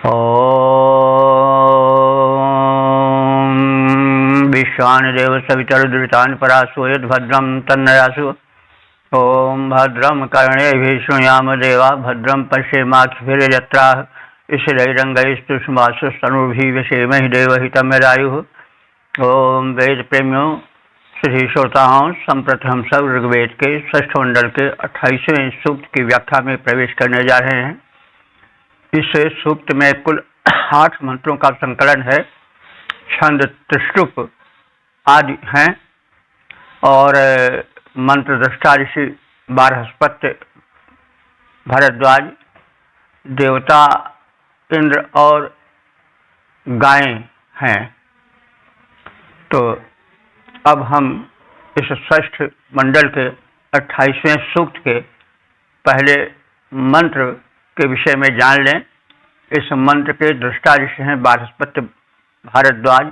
ॐ विश्वानि देव सवितरुर्दृतानि परासु यद्भद्रं तन्नयासु। ॐ भद्रं कर्णेभिः शृणुयाम देवा भद्रं पश्येमाक्षभिर्यत्राः स्थिरैरङ्गैस्तुष्टुवांशस्तनूभिः व्यसेमहि देवहितं यदायुः। ॐ वेद प्रेमियों श्री श्रोताओं, संप्रति हम सब ऋग्वेद के षष्ठ मंडल के 28वें सूक्त की व्याख्या में प्रवेश करने जा रहे हैं। इस सूक्त में कुल 8 मंत्रों का संकलन है। छंद त्रिष्टुप आदि हैं और मंत्र दृष्टा ऋषि बारहस्पत्य, भरद्वाज, देवता इंद्र और गायें हैं। तो अब हम इस षष्ठ मंडल के 28वें सूक्त के पहले मंत्र के विषय में जान लें। इस मंत्र के दृष्टा ऋषि हैं बारहस्पत्य, भारद्वाज,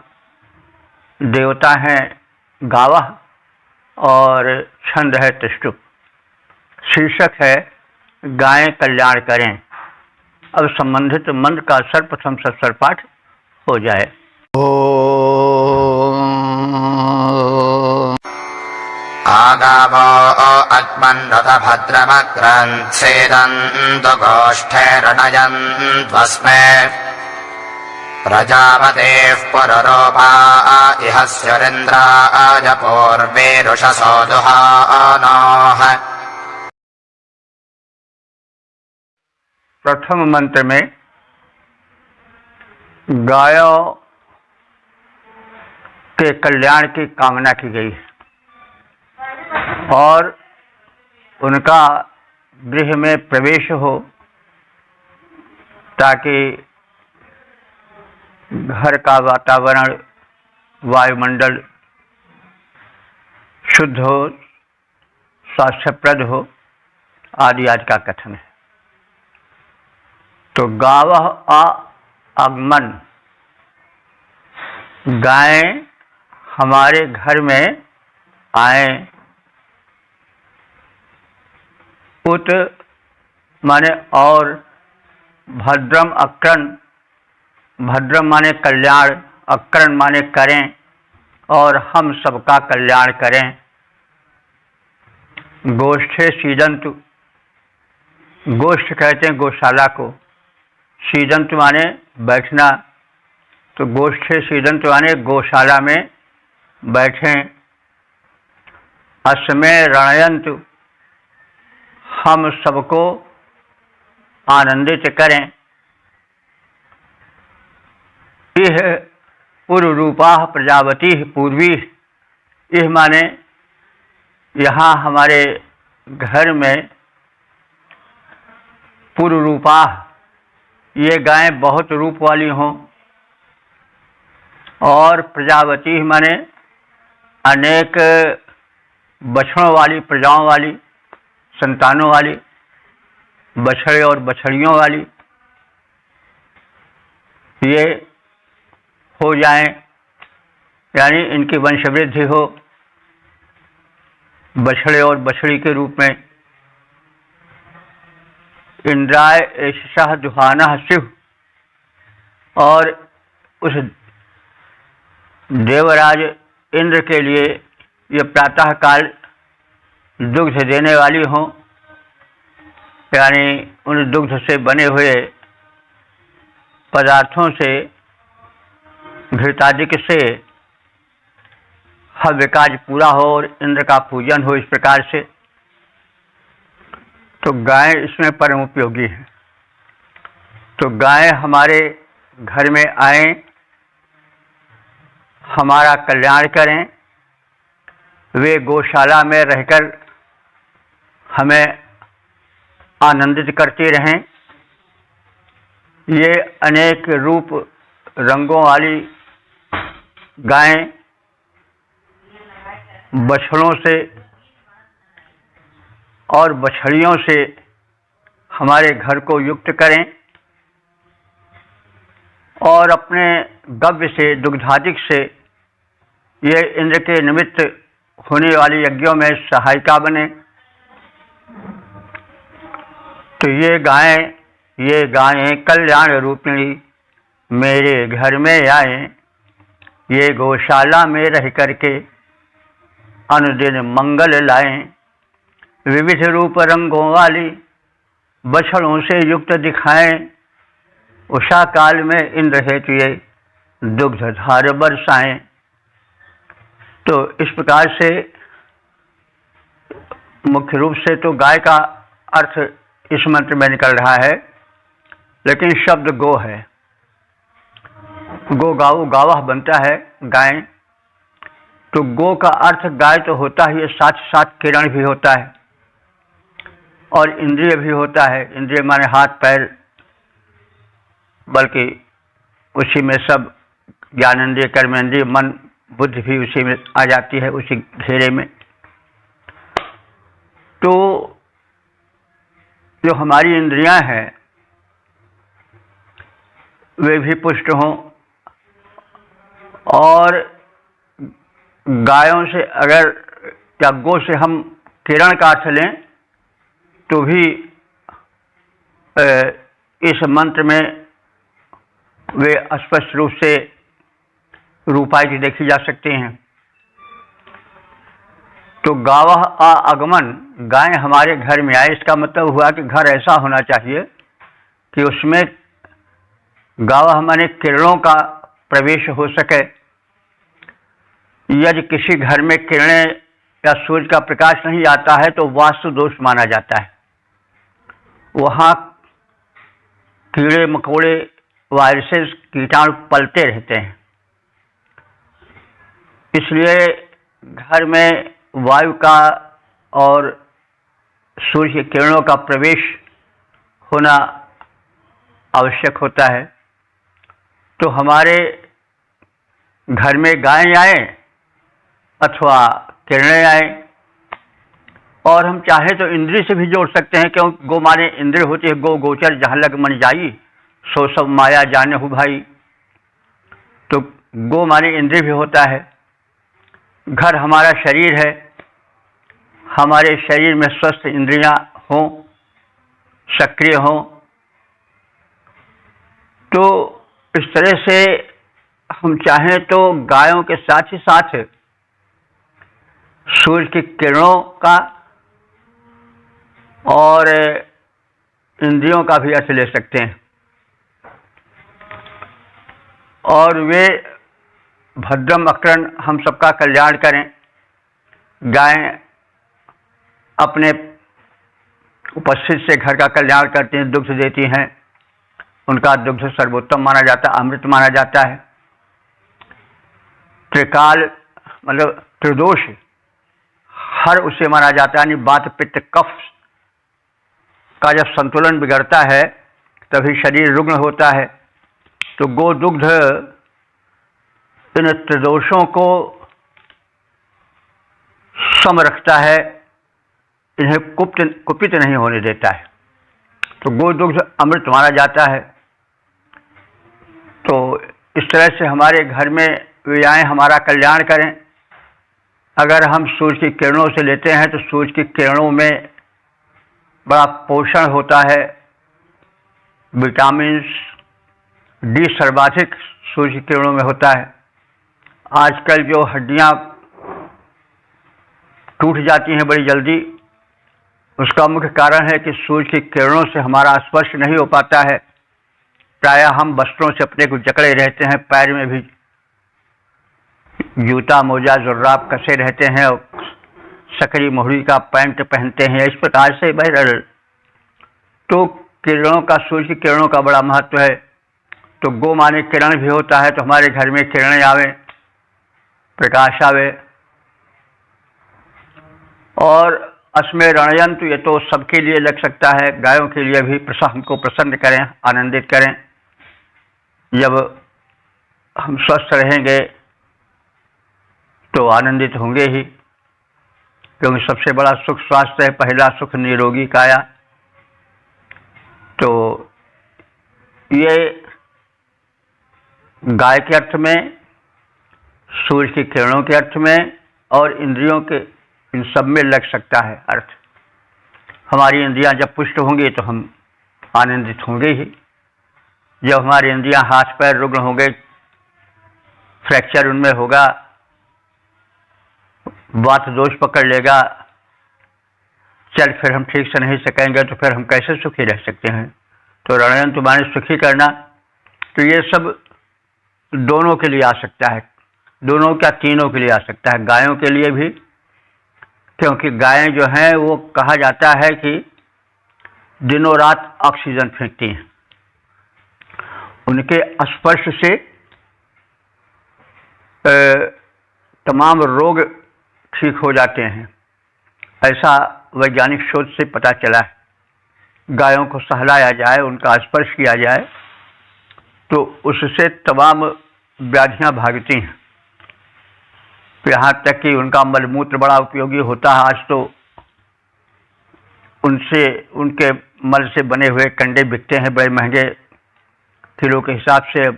देवता हैं गावः और छंद है त्रिष्टुप। शीर्षक है गायें कल्याण करें। अब संबंधित मंत्र का सर्वप्रथम सस्वर पाठ हो जाए। आगावो अग्मन्नत भद्रमग्रन्थेदन्तु गोष्ठैरणयन्त्वस्मै प्रजापतेः पुररोपा इह स्युरिन्द्राय पूर्वेरुषसो दुहानोः। प्रथम मंत्र में गायों के कल्याण की कामना की गई है और उनका गृह में प्रवेश हो ताकि घर का वातावरण, वायुमंडल शुद्ध हो, स्वास्थ्यप्रद हो आदि आदि का कथन है। तो गावः आगमन, गायें हमारे घर में आए। उत माने और, भद्रम अकरण, भद्रम माने कल्याण, अकरण माने करें और हम सबका कल्याण करें। गोष्ठे सीदंतु, गोष्ठ कहते हैं गौशाला को, सीदंतु माने बैठना, तो गोष्ठे सीदंतु माने गौशाला में बैठें। अस्मै रणयन्तु, हम सबको आनंदित करें। इह पुरुरूपा प्रजापति पूर्वी, इह माने यहाँ हमारे घर में पुरुरूपा, ये गायें बहुत रूप वाली हों, और प्रजापति माने अनेक बछड़ों वाली, प्रजाओं वाली, संतानों वाली, बछड़े और बछड़ियों वाली ये हो जाएं, यानी इनकी वंशवृद्धि हो बछड़े और बछड़ी के रूप में। इंद्राय एषः दुहानः शिव, और उस देवराज इंद्र के लिए ये प्रातः काल दुग्ध देने वाली हों, यानी उन दुग्ध से बने हुए पदार्थों से, घृतादिक से हव्य कार्य पूरा हो और इंद्र का पूजन हो। इस प्रकार से तो गाय इसमें परम उपयोगी है। तो गाय हमारे घर में आए, हमारा कल्याण करें, वे गौशाला में रहकर हमें आनंदित करती रहें। ये अनेक रूप रंगों वाली गायें बछड़ों से और बछड़ियों से हमारे घर को युक्त करें और अपने गव्य से, दुग्धादिक से ये इंद्र के निमित्त होने वाली यज्ञों में सहायिका बने। तो ये गायें ये गायें कल्याण रूपिणी मेरे घर में आए, ये गौशाला में रह करके अनुदिन मंगल लाएं। विविध रूप रंगों वाली बछड़ों से युक्त दिखाएं, उषा काल में इंद्र हेतु ये दुग्ध धार बरसाएं। तो इस प्रकार से मुख्य रूप से तो गाय का अर्थ इस मंत्र में निकल रहा है, लेकिन शब्द गो है। गो गाऊ गावह बनता है गाय, तो गो का अर्थ गाय तो होता ही है, साथ साथ किरण भी होता है और इंद्रिय भी होता है। इंद्रिय माने हाथ पैर, बल्कि उसी में सब ज्ञानेंद्रिय कर्मेंद्रिय मन बुद्धि भी उसी में आ जाती है, उसी घेरे में। तो जो हमारी इंद्रियां हैं वे भी पुष्ट हों, और गायों से अगर या गो से हम किरण का अर्थ लें तो भी इस मंत्र में वे स्पष्ट रूप से रूपायित देखी जा सकते हैं। तो गावह आगमन, गाय हमारे घर में आए, इसका मतलब हुआ कि घर ऐसा होना चाहिए कि उसमें गावह माने किरणों का प्रवेश हो सके। यदि किसी घर में किरणें या सूर्य का प्रकाश नहीं आता है तो वास्तु दोष माना जाता है। वहाँ कीड़े मकोड़े, वायरसेस, कीटाणु पलते रहते हैं। इसलिए घर में वायु का और सूर्य की किरणों का प्रवेश होना आवश्यक होता है। तो हमारे घर में गायें आए अथवा किरणें आए, और हम चाहे तो इंद्रिय से भी जोड़ सकते हैं, क्योंकि गो माने इंद्रिय होती है। गो गोचर जहाँ लग मन जाई, सो सब माया जाने हो भाई। तो गो माने इंद्रिय भी होता है। घर हमारा शरीर है, हमारे शरीर में स्वस्थ इंद्रियां हों, सक्रिय हों, तो इस तरह से हम चाहें तो गायों के साथ ही साथ सूर्य की किरणों का और इंद्रियों का भी अर्थ ले सकते हैं। और वे भद्रम अकरण हम सबका कल्याण करें। गायें अपने उपस्थित से घर का कल्याण करती हैं, दुग्ध देती हैं। उनका दुग्ध सर्वोत्तम माना जाता है, अमृत माना जाता है। त्रिकाल मतलब त्रिदोष हर उसे माना जाता है, यानी वात पित्त कफ का जब संतुलन बिगड़ता है तभी शरीर रुग्ण होता है। तो गो दुग्ध इन त्रिदोषों को सम रखता है, इन्हें कुपित नहीं होने देता है। तो गो दुग्ध अमृत माना जाता है। तो इस तरह से हमारे घर में वे आएं, हमारा कल्याण करें। अगर हम सूर्य की किरणों से लेते हैं तो सूर्य की किरणों में बड़ा पोषण होता है, विटामिन डी सर्वाधिक सूर्य की किरणों में होता है। आजकल जो हड्डियां टूट जाती हैं बड़ी जल्दी, उसका मुख्य कारण है कि सूर्य की किरणों से हमारा स्पर्श नहीं हो पाता है। प्रायः हम वस्त्रों से अपने को जकड़े रहते हैं, पैर में भी जूता मोजा जुर्राब कसे रहते हैं और सकरी मोहरी का पैंट पहनते हैं। इस प्रकार से बहरहाल तो किरणों का, सूर्य की किरणों का बड़ा महत्व है। तो गो माने किरण भी होता है, तो हमारे घर में किरणें आवे, प्रकाश आवे। और अस्मे रणयंतु, ये तो सबके लिए लग सकता है, गायों के लिए भी हमको प्रसन्न करें, आनंदित करें। जब हम स्वस्थ रहेंगे तो आनंदित होंगे ही, क्योंकि सबसे बड़ा सुख स्वास्थ्य है, पहला सुख निरोगी काया। तो ये गाय के अर्थ में, सूर्य की किरणों के अर्थ में और इंद्रियों के, इन सब में लग सकता है अर्थ। हमारी इंद्रियां जब पुष्ट होंगी तो हम आनंदित होंगे ही। जब हमारी इंद्रियां हाथ पैर रुग्ण होंगे, फ्रैक्चर उनमें होगा, वात दोष पकड़ लेगा, चल फिर हम ठीक से नहीं सकेंगे, तो फिर हम कैसे सुखी रह सकते हैं। तो रणयंत्र माने सुखी करना, तो ये सब दोनों के लिए आ सकता है, दोनों क्या तीनों के लिए आ सकता है। गायों के लिए भी, क्योंकि गायें जो हैं वो कहा जाता है कि दिनों रात ऑक्सीजन फेंकती हैं, उनके स्पर्श से तमाम रोग ठीक हो जाते हैं, ऐसा वैज्ञानिक शोध से पता चला है। गायों को सहलाया जाए, उनका स्पर्श किया जाए, तो उससे तमाम व्याधियां भागती हैं। यहाँ तक कि उनका मलमूत्र बड़ा उपयोगी होता है। आज तो उनसे, उनके मल से बने हुए कंडे बिकते हैं, बड़े महंगे किलो के हिसाब से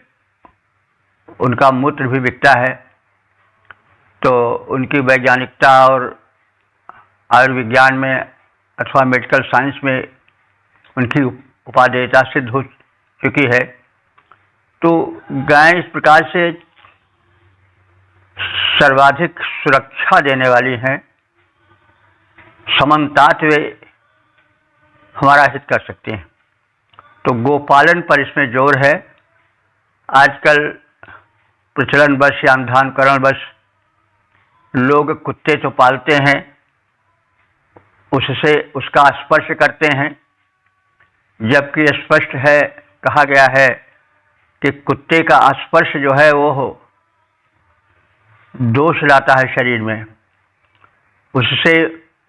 उनका मूत्र भी बिकता है। तो उनकी वैज्ञानिकता और आयुर्विज्ञान में अथवा मेडिकल साइंस में उनकी उपादेयता सिद्ध हो चुकी है। तो गायें इस प्रकार से सर्वाधिक सुरक्षा देने वाली हैं, समन्तात वे हमारा हित कर सकते हैं। तो गोपालन पर इसमें जोर है। आजकल प्रचलन बस या अंधानुकरण बस लोग कुत्ते तो पालते हैं, उससे उसका स्पर्श करते हैं, जबकि स्पष्ट है, कहा गया है कि कुत्ते का स्पर्श जो है वो दोष लाता है शरीर में, उससे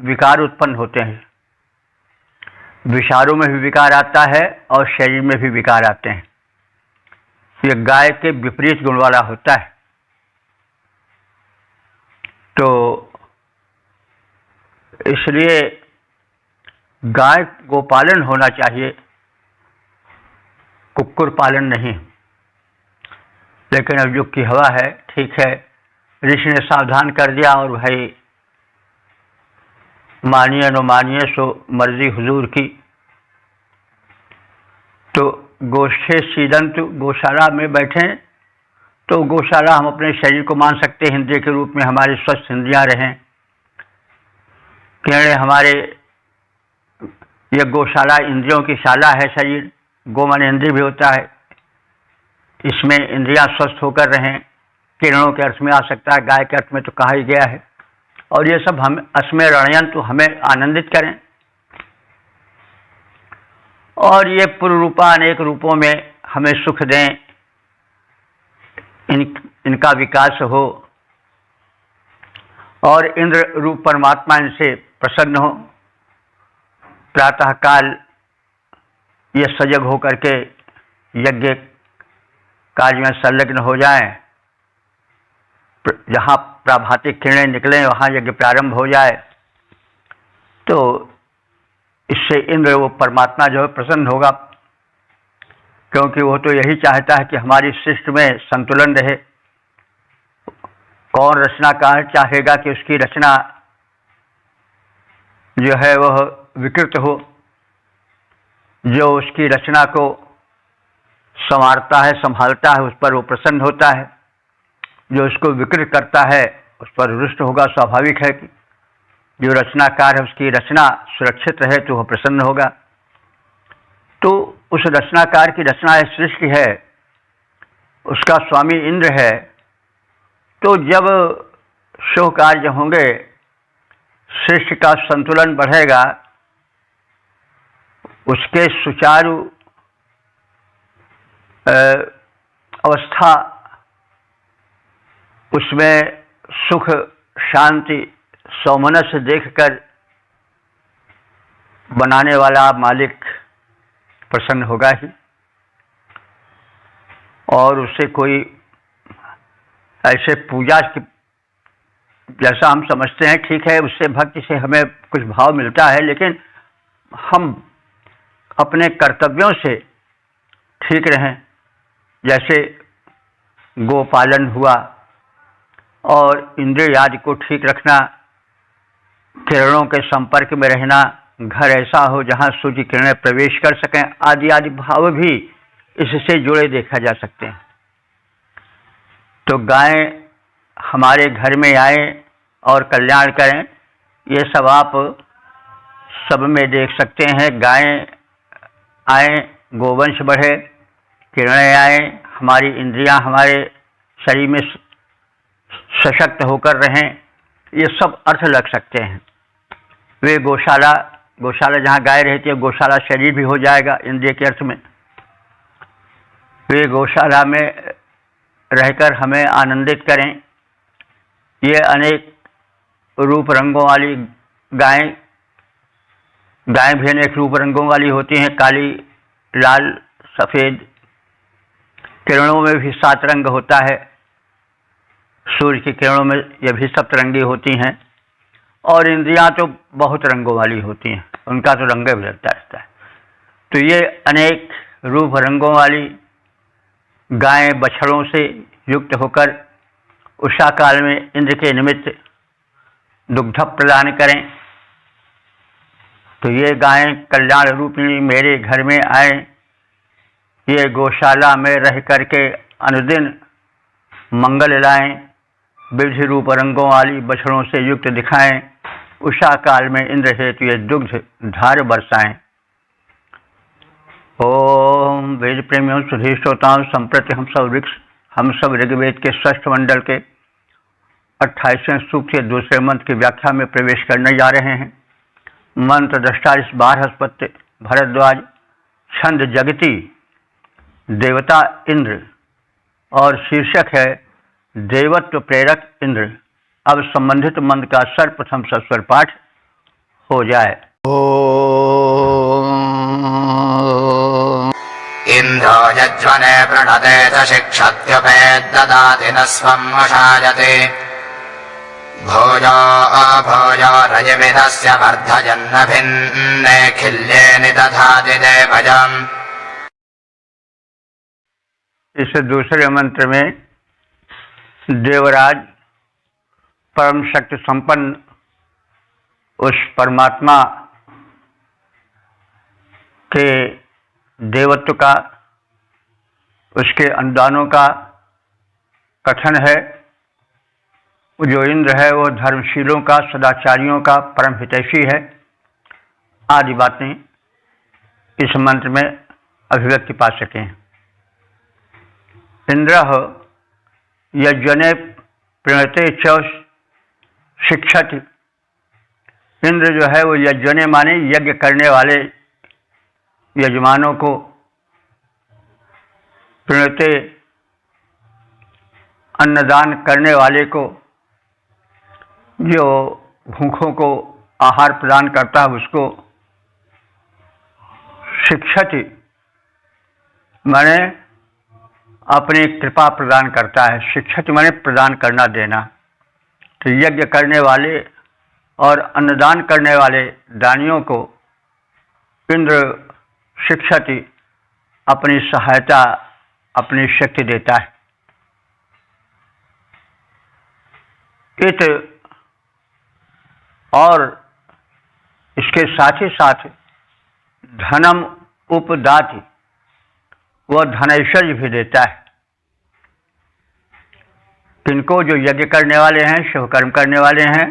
विकार उत्पन्न होते हैं। विषाणु में भी विकार आता है और शरीर में भी विकार आते हैं। ये गाय के विपरीत गुण वाला होता है। तो इसलिए गाय गोपालन होना चाहिए, कुक्कुर पालन नहीं। लेकिन अब युग की हवा है, ठीक है, ऋषि ने सावधान कर दिया और भाई मानिए न मानिए सो मर्जी हुजूर की। तो गोष्ठे सीदंत, गौशाला में बैठें तो गौशाला हम अपने शरीर को मान सकते हैं इंद्रिय के रूप में, हमारी स्वस्थ इंद्रियां रहें। कहने हमारे ये गौशाला इंद्रियों की शाला है, शरीर गो मन इंद्रिय भी होता है, इसमें इंद्रियां स्वस्थ होकर रहें। किरणों के अर्थ में आ सकता है, गाय के अर्थ में तो कहा ही गया है। और ये सब हम अस्में रणयंत्र हमें आनंदित करें, और ये पूर्व रूपा अनेक रूपों में हमें सुख दें, इनका विकास हो, और इंद्र रूप परमात्मा इनसे प्रसन्न हो। प्रातः काल ये सजग होकर के यज्ञ कार्य में संलग्न हो जाएं, जहाँ प्राभातिक किरणें निकलें वहाँ यज्ञ प्रारंभ हो जाए। तो इससे इंद्र वो परमात्मा जो है प्रसन्न होगा, क्योंकि वो तो यही चाहता है कि हमारी सृष्टि में संतुलन रहे। कौन रचनाकार चाहेगा कि उसकी रचना जो है वह विकृत हो। जो उसकी रचना को संवारता है, संभालता है, उस पर वो प्रसन्न होता है। जो उसको विकृत करता है उस पर रुष्ट होगा। स्वाभाविक है कि जो रचनाकार है उसकी रचना सुरक्षित रहे तो वह प्रसन्न होगा। तो उस रचनाकार की रचना है, सृष्टि है, उसका स्वामी इंद्र है। तो जब शुभ कार्य होंगे, सृष्टि का संतुलन बढ़ेगा, उसके सुचारू अवस्था, उसमें सुख शांति सौमनस देखकर बनाने वाला मालिक प्रसन्न होगा ही। और उससे कोई ऐसे पूजा की जैसा हम समझते हैं, ठीक है, उससे भक्ति से हमें कुछ भाव मिलता है, लेकिन हम अपने कर्तव्यों से ठीक रहें। जैसे गोपालन हुआ और इंद्रिय आदि को ठीक रखना, किरणों के संपर्क में रहना, घर ऐसा हो जहाँ सूर्य की किरणें प्रवेश कर सकें, आदि आदि भाव भी इससे जुड़े देखा जा सकते हैं। तो गाय हमारे घर में आए और कल्याण करें, ये सब आप सब में देख सकते हैं। गाय आए, गोवंश बढ़े, किरणें आए, हमारी इंद्रियां हमारे शरीर में सशक्त होकर रहें, ये सब अर्थ लग सकते हैं। वे गौशाला जहाँ गाय रहती है, गौशाला शरीर भी हो जाएगा इंद्रिय के अर्थ में। वे गौशाला में रहकर हमें आनंदित करें। ये अनेक रूप रंगों वाली गाय भी अनेक रूप रंगों वाली होती हैं, काली, लाल, सफ़ेद। किरणों में भी 7 रंग होता है, सूर्य की किरणों में ये भी सप्तरंगी होती हैं। और इंद्रियां तो बहुत रंगों वाली होती हैं, उनका तो रंग बदलता रहता है। तो ये अनेक रूप रंगों वाली गाय बछड़ों से युक्त होकर उषा काल में इंद्र के निमित्त दुग्ध प्रदान करें। तो ये गायें कल्याण रूपिणी मेरे घर में आए, ये गौशाला में रह करके अनुदिन मंगल लाएं, विविध रूप रंगों वाली बछड़ों से युक्त दिखाएं, उषा काल में इंद्र हेतु ये दुग्ध धार बरसाएं। ओम वेद प्रेमियों, सुधी श्रोताओं, संप्रति हम सब ऋग्वेद के 6ठ मंडल के 28वें सूक्त के दूसरे मंत्र की व्याख्या में प्रवेश करने जा रहे हैं। मंत्र दृष्टा इस बारहस्पत्य भरद्वाज, छंद जगती, देवता इंद्र और शीर्षक है देवत्व प्रेरक इंद्र। अब संबंधित मंत्र का सर्वप्रथम सस्वर पाठ हो जाए। इंद्रो यज्वने प्रणते च शिक्षत्युपेद्ददाति न स्वं वशायते भोजो अभोजो रजविधस्य वर्धयन्न भिन्ने खिल्ये निदधाति देवजम्। इस दूसरे मंत्र में देवराज परम शक्ति संपन्न उस परमात्मा के देवत्व का, उसके अनुदानों का कथन है। जो इंद्र है वो धर्मशीलों का, सदाचारियों का परम हितैषी है, आदि बातें इस मंत्र में अभिव्यक्ति पा सकें। इंद्र यज्ञने प्रणते च शिक्षति। इंद्र जो है वो यज्ञने माने यज्ञ करने वाले यजमानों को, प्रणते अन्नदान करने वाले को, जो भूखों को आहार प्रदान करता है उसको शिक्षति माने अपनी कृपा प्रदान करता है। शिक्षति माने प्रदान करना, देना। तो यज्ञ करने वाले और अन्नदान करने वाले दानियों को इंद्र शिक्षति अपनी सहायता, अपनी शक्ति देता है। इत और इसके साथ ही साथ धनम उपदाति, वह धनैश्वर्य भी देता है। किनको? जो यज्ञ करने वाले हैं, शुभ कर्म करने वाले हैं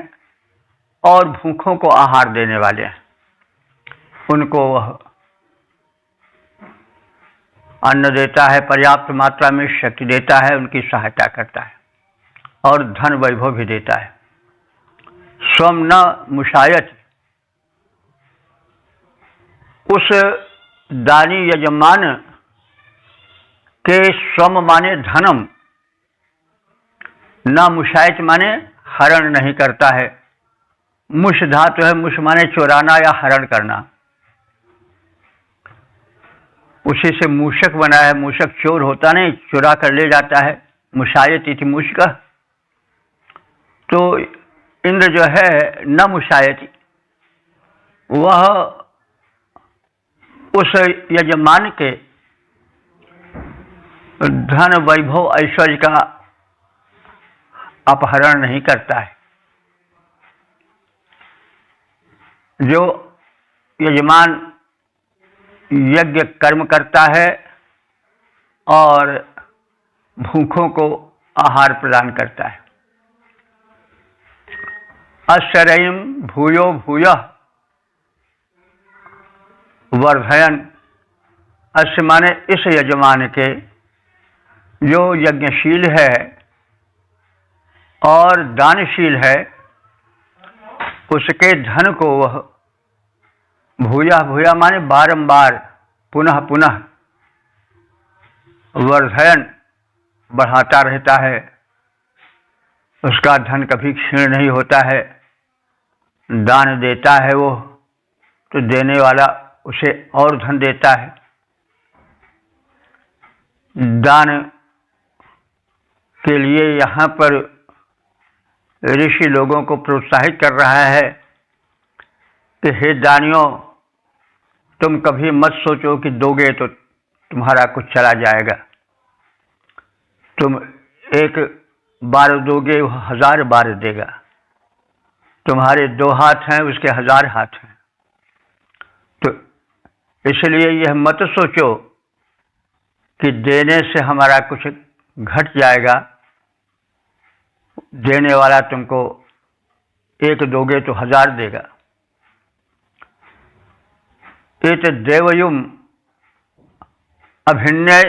और भूखों को आहार देने वाले हैं, उनको वह अन्न देता है, पर्याप्त मात्रा में शक्ति देता है, उनकी सहायता करता है और धन वैभव भी देता है। स्वम न मुशायत, उस दानी यजमान के स्वम माने धनम, न मुशायत माने हरण नहीं करता है। मुश धातु है, मुश माने चुराना या हरण करना, उसी से मूषक बना है। मूषक चोर होता नहीं, चुरा कर ले जाता है। मुशायत इति मूषक। तो इंद्र जो है न मुशायत, वह उस यजमान के धन वैभव ऐश्वर्य का अपहरण नहीं करता है। जो यजमान यज्ञ कर्म करता है और भूखों को आहार प्रदान करता है। अश्चर्यं भूयो भूयः वर्धयन्, अश्च माने इस यजमान के जो यज्ञशील है और दानशील है, उसके धन को वह भूया भूया माने बारंबार पुनः पुनः वर्धयन बढ़ाता रहता है। उसका धन कभी क्षीण नहीं होता है। दान देता है वो तो देने वाला उसे और धन देता है। दान के लिए यहाँ पर ऋषि लोगों को प्रोत्साहित कर रहा है कि हे दानियों, तुम कभी मत सोचो कि दोगे तो तुम्हारा कुछ चला जाएगा। तुम एक बार दोगे वो 1000 बार देगा। तुम्हारे 2 हाथ हैं, उसके 1000 हाथ हैं। तो इसलिए यह मत सोचो कि देने से हमारा कुछ घट जाएगा। देने वाला तुमको 1 दोगे तो 1000 देगा। एत देवयुम अभिन्नय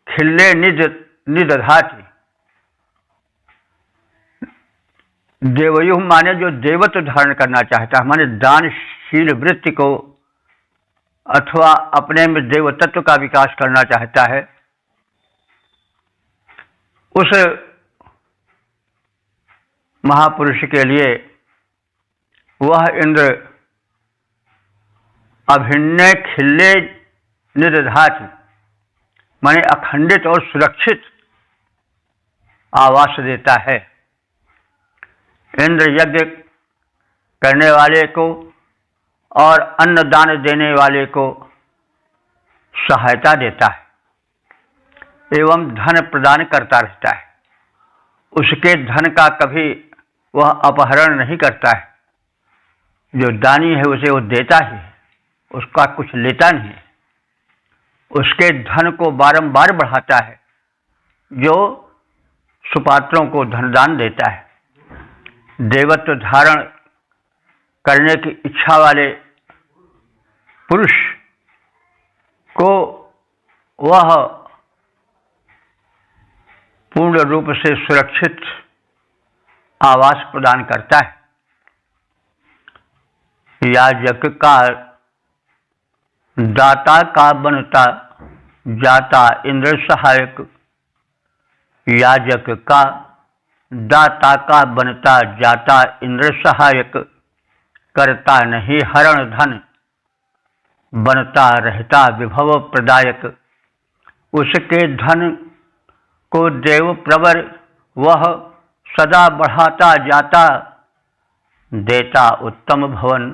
खिल्ले निदधाति। देवयुह माने जो देवत्व धारण करना चाहता है, माने दानशील वृत्ति को अथवा अपने में देवतत्व का विकास करना चाहता है, उस महापुरुष के लिए वह इंद्र अभिन्नय खिल्ले निदधाति माने अखंडित और सुरक्षित आवास देता है। इंद्र यज्ञ करने वाले को और अन्न दान देने वाले को सहायता देता है एवं धन प्रदान करता रहता है। उसके धन का कभी वह अपहरण नहीं करता है। जो दानी है उसे वो देता ही है, उसका कुछ लेता नहीं है। उसके धन को बारंबार बढ़ाता है। जो सुपात्रों को धनदान देता है, देवत्व धारण करने की इच्छा वाले पुरुष को वह पूर्ण रूप से सुरक्षित आवास प्रदान करता है। याजक का दाता का बनता जाता इंद्र सहायक। याजक का दाता का बनता जाता इंद्र सहायक। करता नहीं हरण धन, बनता रहता विभव प्रदायक। उसके धन को देव प्रवर वह सदा बढ़ाता जाता। देता उत्तम भवन,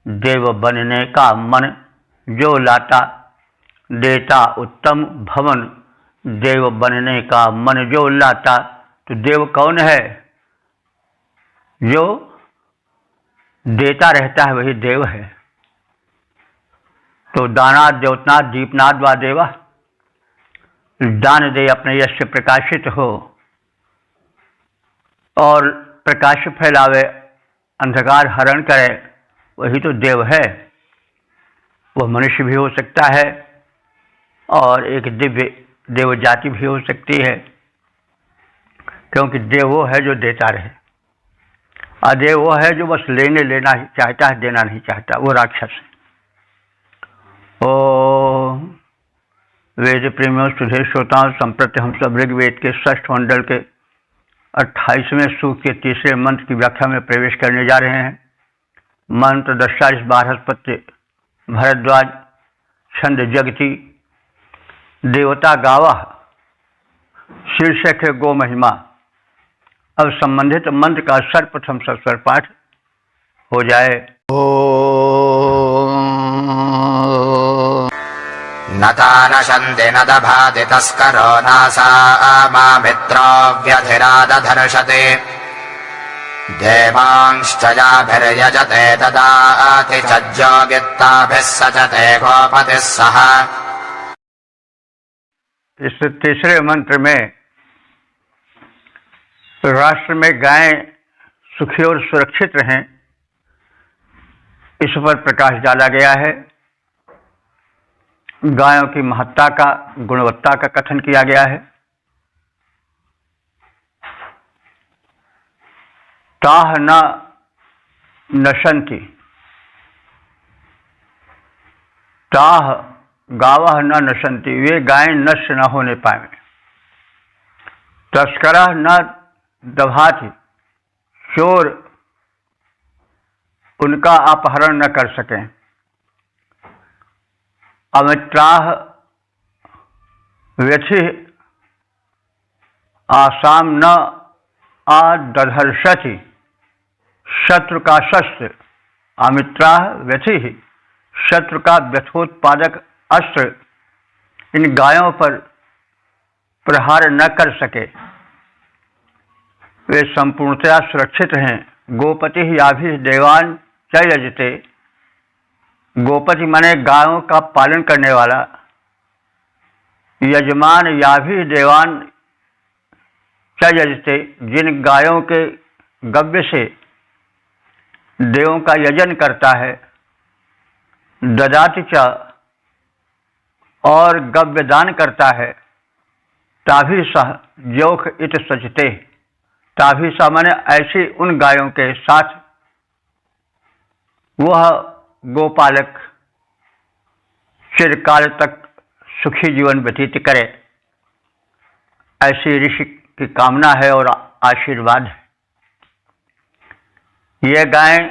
देव बनने का मन जो लाता। देता उत्तम भवन, देव बनने का मन जो लाता। तो देव कौन है? जो देता रहता है वही देव है। तो दानाद द्योतनाद दीपनाद वा देवा। दान दे अपने यश से प्रकाशित हो और प्रकाश फैलावे, अंधकार हरण करे, वही तो देव है। वह मनुष्य भी हो सकता है और एक दिव्य देव जाति भी हो सकती है, क्योंकि देव वो है जो देता रहे। अदेव वो है जो बस लेना ही चाहता है, देना नहीं चाहता, वो राक्षस है। ओ वेद प्रेमियों, सुधे श्रोताओं, संप्रति हम सब ऋग्वेद के 6ठ मंडल के 28वें सूक्त के 3रे मंत्र की व्याख्या में प्रवेश करने जा रहे हैं। मंत्र दृष्टा इस बारहस्पत्य भरद्वाज छंद जगती देवता गावा शीर्षक है गो महिमा। अब संबंधित मंत्र का सर्वप्रथम सस्वर पाठ हो जाए। नतानशन्ति न दभाति तस्करो नासा मा मित्रो व्यधिरादधर्षते देवांश्च याभिर्यजते ददाति च ज्योगित्ताभिः सचते गोपतिः सह। इस तीसरे मंत्र में राष्ट्र में गायें सुखी और सुरक्षित रहें, इस पर प्रकाश डाला गया है। गायों की महत्ता का, गुणवत्ता का कथन किया गया है। ताह न नशंति, ताह गावः न नशंति, वे गायें नष्ट न होने पाए। तस्करः न दभाति, चोर उनका अपहरण न कर सकें। अमित्राः व्यथि आसाम न आदधर्षति, शत्रु का शस्त्र, अमित्राः व्यथि, शत्रु का व्यथोत्पादक अस्त्र इन गायों पर प्रहार न कर सके। वे संपूर्णतया सुरक्षित हैं। गोपति याभिः देवान् च यजते, गोपति माने गायों का पालन करने वाला। यजमान याभिः देवान् च यजते, जिन गायों के गव्य से देवों का यजन करता है। ददाति च, और गव्य दान करता है। ताभिः सह ज्योख इत सचते, ताभिः सह माने ऐसी उन गायों के साथ वह गोपालक चिरकाल तक सुखी जीवन व्यतीत करे, ऐसी ऋषि की कामना है और आशीर्वाद है। ये गायें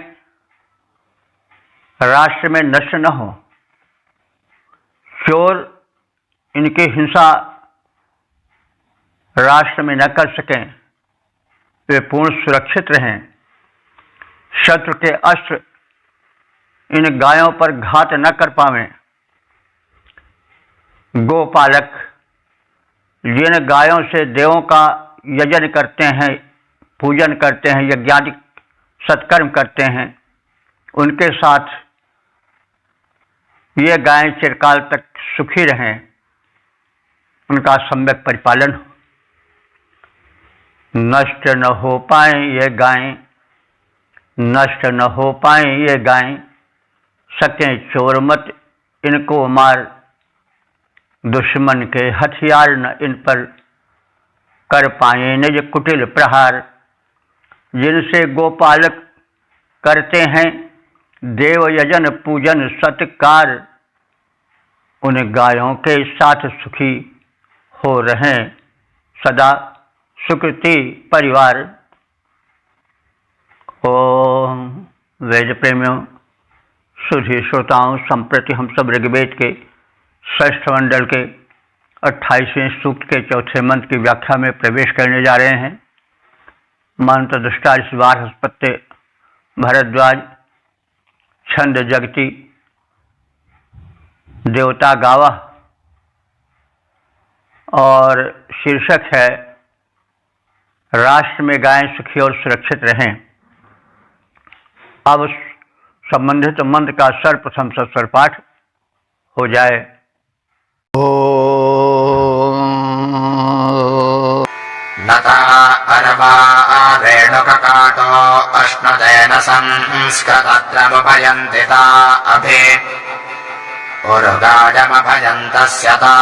राष्ट्र में नष्ट न हो, चोर इनकी हिंसा राष्ट्र में न कर सकें, वे पूर्ण सुरक्षित रहें। शत्रु के अस्त्र इन गायों पर घात न कर पावें। गोपालक जिन गायों से देवों का यजन करते हैं, पूजन करते हैं, यज्ञादि सत्कर्म करते हैं, उनके साथ ये गायें चिरकाल तक सुखी रहें, उनका सम्यक परिपालन हो। नष्ट न हो पाए ये गायें, नष्ट न हो पाए ये गायें, सकें चोर मत इनको मार, दुश्मन के हथियार न इन पर कर पाए निज कुटिल प्रहार। जिनसे गोपालक करते हैं देव यजन पूजन सत्कार, उन गायों के साथ सुखी हो रहें सदा सुकृति परिवार। ओम वेद प्रेमियों, सुधी श्रोताओं, संप्रति हम सब ऋग्वेद के षष्ठ मंडल के 28वें सूक्त के चौथे मंत्र की व्याख्या में प्रवेश करने जा रहे हैं। मंत्र दृष्टा इस बार हस्पत्य भरद्वाज, छंद जगती, देवता गावा, और शीर्षक है राष्ट्र में गायें सुखी और सुरक्षित रहें। अब संबंधित मंत्र का सर्वप्रथम सस्वर पाठ हो जाए। नता अर्वा रेणुककाटो अश्नुतेन संस्कृतत्रमुपयन्ति ता अभि उरुगाडमभयन्तस्य ता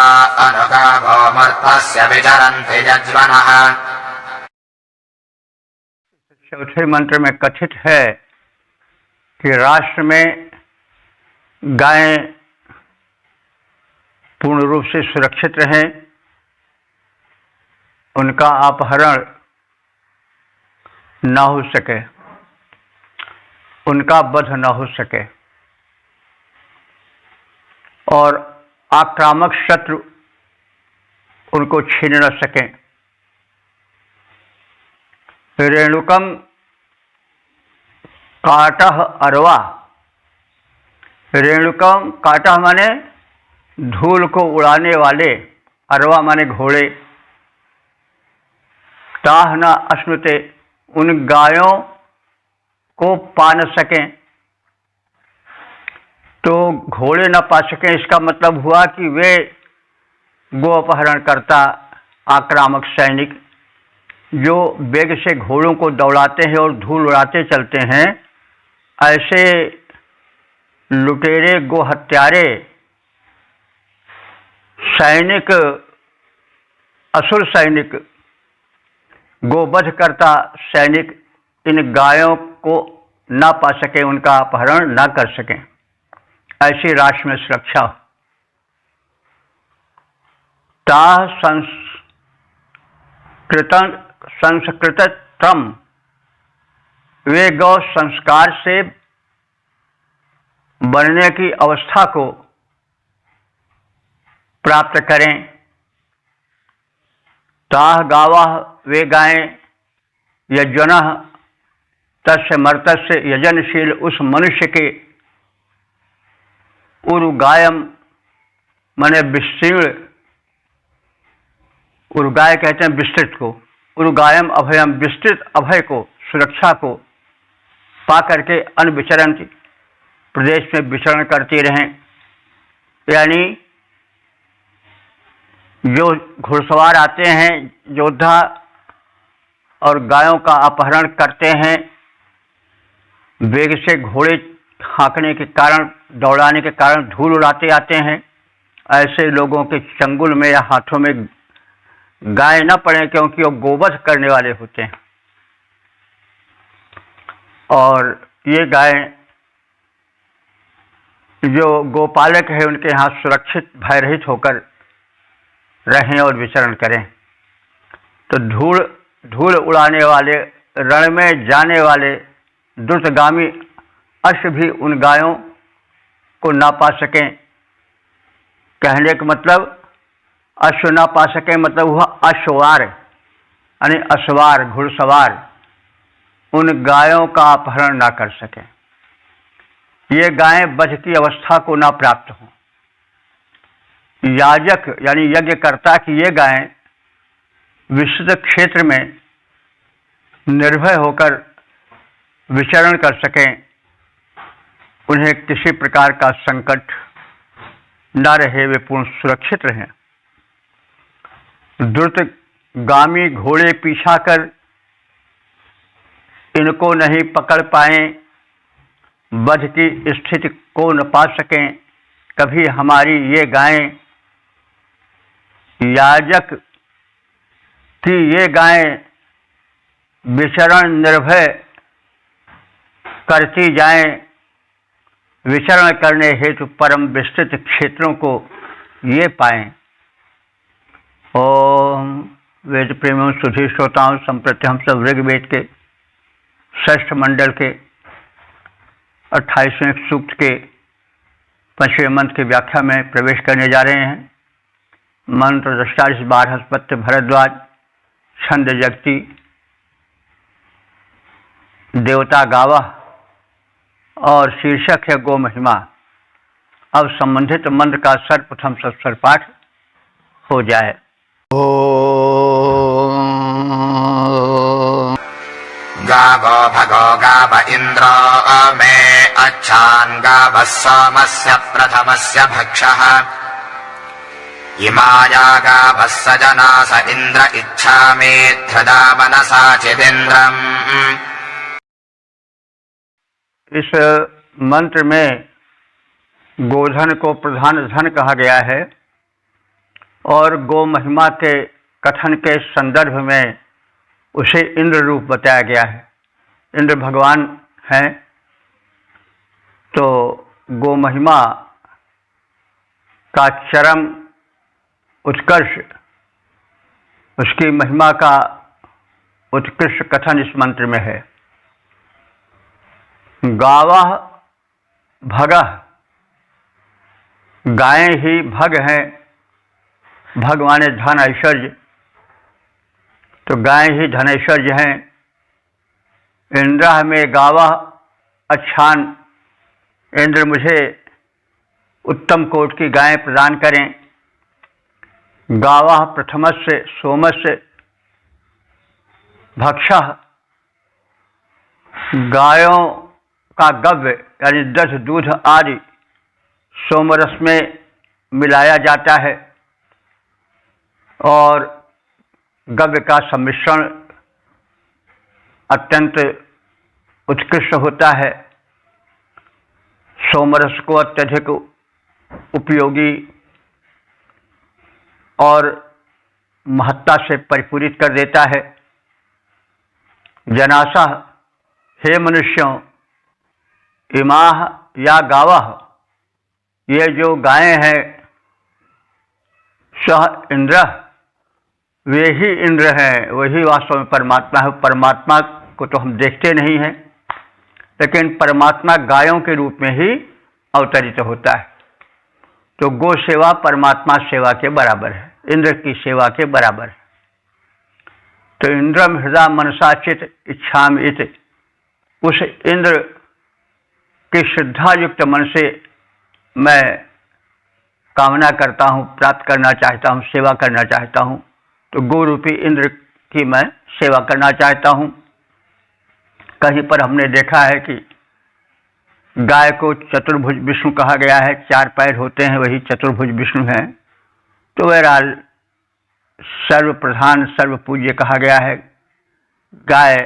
अनुगावो मर्तस्य विचरन्ति यज्वनः। चौथे मंत्र में कथित है कि राष्ट्र में गायें पूर्ण रूप से सुरक्षित रहें, उनका अपहरण न हो सके, उनका वध न हो सके, और आक्रामक शत्रु उनको छीन न सकें। रेणुकम काटह अरवा, रेणुकम काटह माने धूल को उड़ाने वाले, अरवा माने घोड़े। ताह न अश्नुते, उन गायों को पा न सकें, तो घोड़े न पा सकें, इसका मतलब हुआ कि वे गो अपहरणकर्ता आक्रामक सैनिक जो वेग से घोड़ों को दौड़ाते हैं और धूल उड़ाते चलते हैं, ऐसे लुटेरे गो हत्यारे सैनिक, असुर सैनिक, गोवध करता सैनिक इन गायों को ना पा सके, उनका अपहरण ना कर सकें, ऐसी राष्ट्र में सुरक्षा हो। ता संस्कृतम, वे गौ संस्कार से बनने की अवस्था को प्राप्त करें। ताह गावाह, वे गायें, यज्वनः तस्य मर्तस्य, यजनशील उस मनुष्य के, उरुगायम माने विस्तीर्ण, उरुगाय कहते हैं विस्तृत को, उरुगायम अभयम, विस्तृत अभय को, सुरक्षा को पा करके अनविचरण प्रदेश में विचरण करती रहें। यानी जो घुड़सवार आते हैं योद्धा और गायों का अपहरण करते हैं, वेग से घोड़े हाँकने के कारण, दौड़ाने के कारण धूल उड़ाते आते हैं, ऐसे लोगों के चंगुल में या हाथों में गाय न पड़े, क्योंकि वो गोवध करने वाले होते हैं। और ये गाय जो गोपालक है उनके यहाँ सुरक्षित भयरहित होकर रहें और विचरण करें। तो धूल उड़ाने वाले, रण में जाने वाले द्रुतगामी अश्व भी उन गायों को ना पा सकें। कहने का मतलब अश्व ना पा सकें मतलब हुआ अश्वार, यानी अश्वार घुड़सवार उन गायों का अपहरण ना कर सकें, ये गायें वध की अवस्था को ना प्राप्त हों। याजक यानी यज्ञकर्ता की ये गायें विस्तृत क्षेत्र में निर्भय होकर विचरण कर सकें, उन्हें किसी प्रकार का संकट न रहे, वे पूर्ण सुरक्षित रहें। द्रुतगामी घोड़े पीछा कर इनको नहीं पकड़ पाएं, वध की स्थिति को न पा सकें, कभी हमारी ये गायें, याजक की ये गायें विचरण निर्भय करती जाएं, विचरण करने हेतु परम विस्तृत क्षेत्रों को ये पाएं। ओम वेद प्रेमियों, सुधी श्रोताओं, संप्रति हम सब ऋग्वेद के 6ठ मंडल के 28वें सूक्त के 5वें मंत्र की व्याख्या में प्रवेश करने जा रहे हैं। मंत्र दृष्टारिष बारहस्पत्य भरद्वाज, छंद जगती, देवता गावः और शीर्षक है गो महिमा। अब संबंधित मंत्र का सर्वप्रथम स्वर पाठ हो जाए। गावो भगो गाव इन्द्रो मे अच्छान् गावः सोमस्य प्रथमस्य भक्षः इमाया गावः सजना स इन्द्र इच्छामि धृदा मनसा चिदिन्द्रम्। इस मंत्र में गोधन को प्रधान धन कहा गया है और गो महिमा के कथन के संदर्भ में उसे इंद्र रूप बताया गया है। इंद्र भगवान हैं, तो गो महिमा का चरम उत्कर्ष, उसकी महिमा का उत्कृष्ट कथन इस मंत्र में है। गावः भगः, गायें ही भग हैं, भगवान धन ऐश्वर्य, तो गायें ही धन ऐश्वर्य हैं। इंद्र में गावः अच्छान, इंद्र मुझे उत्तम कोट की गायें प्रदान करें। गावः प्रथमस्य सोमस्य भक्षः, गायों का गव्य यानी दध, दूध आदि सोमरस में मिलाया जाता है और गव्य का सम्मिश्रण अत्यंत उत्कृष्ट होता है। सोमरस को अत्यधिक उपयोगी और महत्ता से परिपूरित कर देता है। जनासः हे मनुष्यों, इमाह या गावः, ये जो गायें हैं, सह इंद्र, वे ही इंद्र हैं, वही वास्तव में परमात्मा है। परमात्मा को तो हम देखते नहीं हैं, लेकिन परमात्मा गायों के रूप में ही अवतरित होता है। तो गो सेवा परमात्मा सेवा के बराबर है, इंद्र की सेवा के बराबर है। तो इंद्रम हृदय मनसा चित इच्छामि इति, उस इंद्र की श्रद्धा युक्त मन से मैं कामना करता हूँ, प्राप्त करना चाहता हूँ, सेवा करना चाहता हूँ। तो गो रूपी इंद्र की मैं सेवा करना चाहता हूँ। कहीं पर हमने देखा है कि गाय को चतुर्भुज विष्णु कहा गया है, 4 पैर होते हैं, वही चतुर्भुज विष्णु हैं। तो बहरहाल सर्वप्रधान सर्वपूज्य कहा गया है। गाय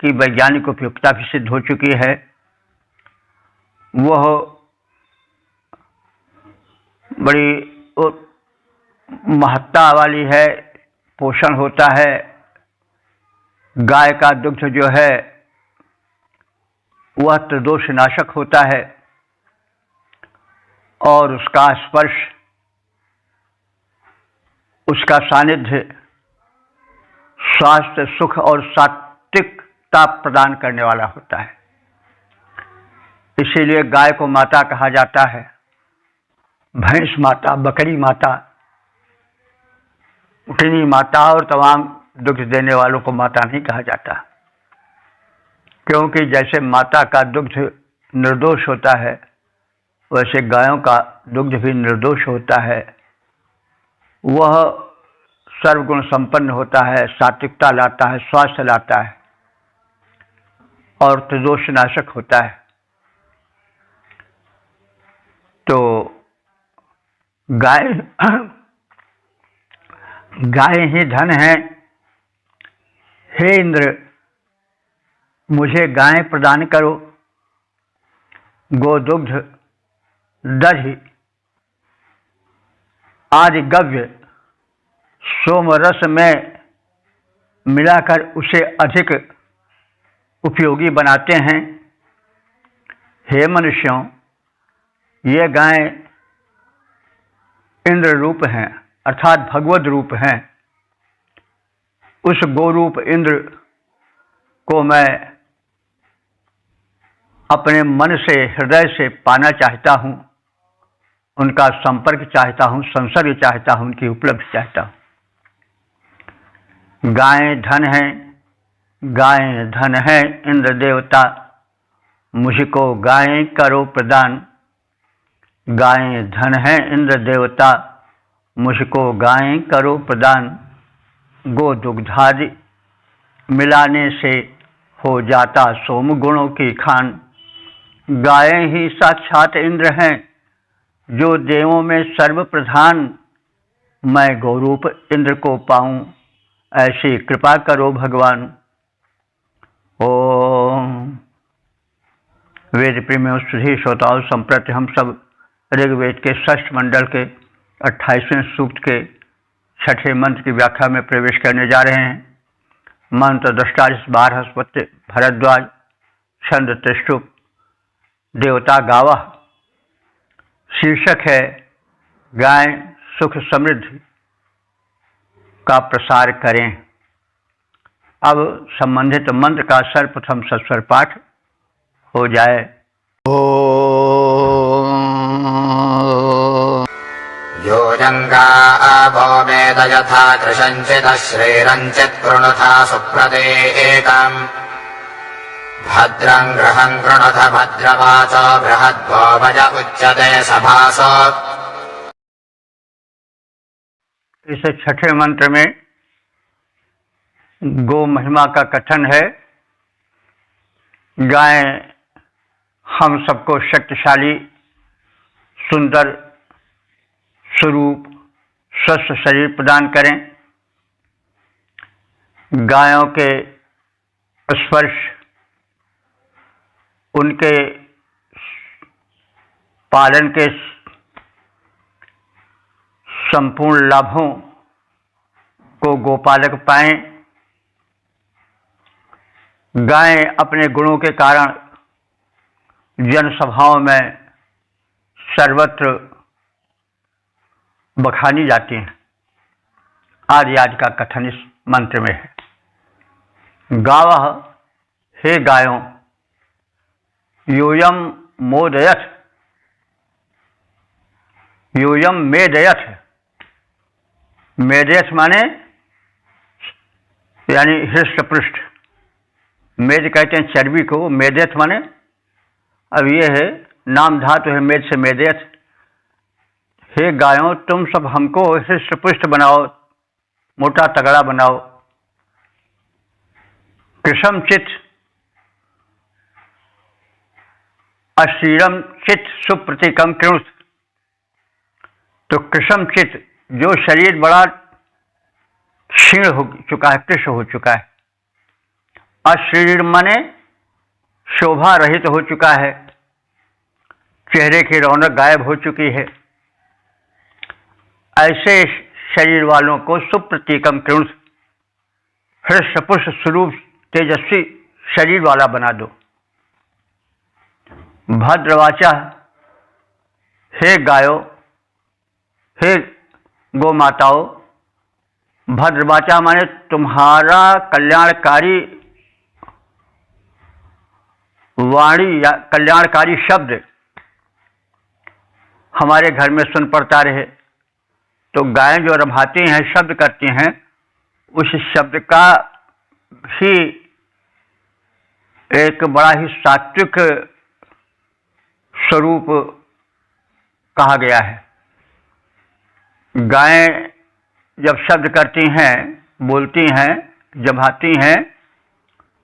की वैज्ञानिक उपयुक्ता भी सिद्ध हो चुकी है। वह बड़ी महत्ता वाली है, पोषण होता है। गाय का दुग्ध जो है वह त्रिदोष नाशक होता है और उसका स्पर्श, उसका सानिध्य स्वास्थ्य, सुख और सात्विकता प्रदान करने वाला होता है। इसीलिए गाय को माता कहा जाता है। भैंस माता, बकरी माता, उठनी माता और तमाम दुग्ध देने वालों को माता नहीं कहा जाता, क्योंकि जैसे माता का दुग्ध निर्दोष होता है, वैसे गायों का दुग्ध भी निर्दोष होता है। वह सर्वगुण संपन्न होता है, सात्विकता लाता है, स्वास्थ्य लाता है और त्रिदोष नाशक होता है। तो गाय ही धन है। हे इंद्र, मुझे गाय प्रदान करो। गोदुग्ध, दधि आदि गव्य सोमरस में मिलाकर उसे अधिक उपयोगी बनाते हैं। हे मनुष्यों, ये गायें इंद्र रूप हैं, अर्थात भगवद रूप हैं। उस गोरूप इंद्र को मैं अपने मन से, हृदय से पाना चाहता हूँ, उनका संपर्क चाहता हूँ, संसर्ग चाहता हूँ, उनकी उपलब्धि चाहता हूँ। गायें धन हैं, गायें धन है इंद्र देवता, मुझको गायें करो प्रदान। गायें धन है इंद्र देवता, मुझको गायें करो प्रदान। गो दुग्धादि मिलाने से हो जाता सोम गुणों की खान। गायें ही साक्षात इंद्र हैं, जो देवों में सर्वप्रधान। मैं गौरूप इंद्र को पाऊं, ऐसी कृपा करो भगवान। ओम। वेद प्रेमियों, सुधी श्रोताओं, संप्रति हम सब ऋग्वेद के 6ठ मंडल के 28वें सूक्त के 6ठे मंत्र की व्याख्या में प्रवेश करने जा रहे हैं। मंत्र दृष्टा 12 भरद्वाज, छंद त्रिष्टुप, देवता गावः। शीर्षक है गाय सुख समृद्धि का प्रसार करें। अब संबंधित मंत्र का सर्वप्रथम सस्वर पाठ हो जाए। यो जङ्गाभो वेद यथा कृशञ्चित् श्रीरञ्चित् कृणुथा सुप्रदे एकम् भद्रं गृहं कृणुथ भद्रवाचो बृहद्भो भज उच्यते सभासो। इस 6ठे मंत्र में गो महिमा का कथन है। गाय हम सबको शक्तिशाली, सुंदर स्वरूप, स्वस्थ शरीर प्रदान करें। गायों के स्पर्श, उनके पालन के संपूर्ण लाभों को गोपालक पाएं। गायें अपने गुणों के कारण जनसभाओं में सर्वत्र बखानी जाती हैं। आदि आदि का कथन इस मंत्र में है। गावः, हे गायों, यूयम मोदयथ, यूयम मेदयथ। मेदयथ माने यानी हृष्ट पृष्ठ, मेद कहते हैं चर्बी को, मेदयथ माने अब ये है नाम धातु है मेद से मेदयथ। हे गायों, तुम सब हमको हृष्ट पुष्ट बनाओ, मोटा तगड़ा बनाओ। कृशम चित अशीरम चित सुप्रतीकम कृत। तो कृशम चित, जो शरीर बड़ा क्षीण हो चुका है, कृश हो चुका है। अशरीर माने शोभा रहित हो चुका है, चेहरे की रौनक गायब हो चुकी है। ऐसे शरीर वालों को सुप्रतीकम कृत, हृष्ट पुष्ट स्वरूप तेजस्वी शरीर वाला बना दो। भद्रवाचा, हे गायों, हे गौ माताओं। भद्रवाचा माने तुम्हारा कल्याणकारी वाणी या कल्याणकारी शब्द हमारे घर में सुन पड़ता रहे। तो गायें जो रभाती हैं, शब्द करती हैं, उस शब्द का ही एक बड़ा ही सात्विक स्वरूप कहा गया है। गायें जब शब्द करती हैं, बोलती हैं, जभाती हैं,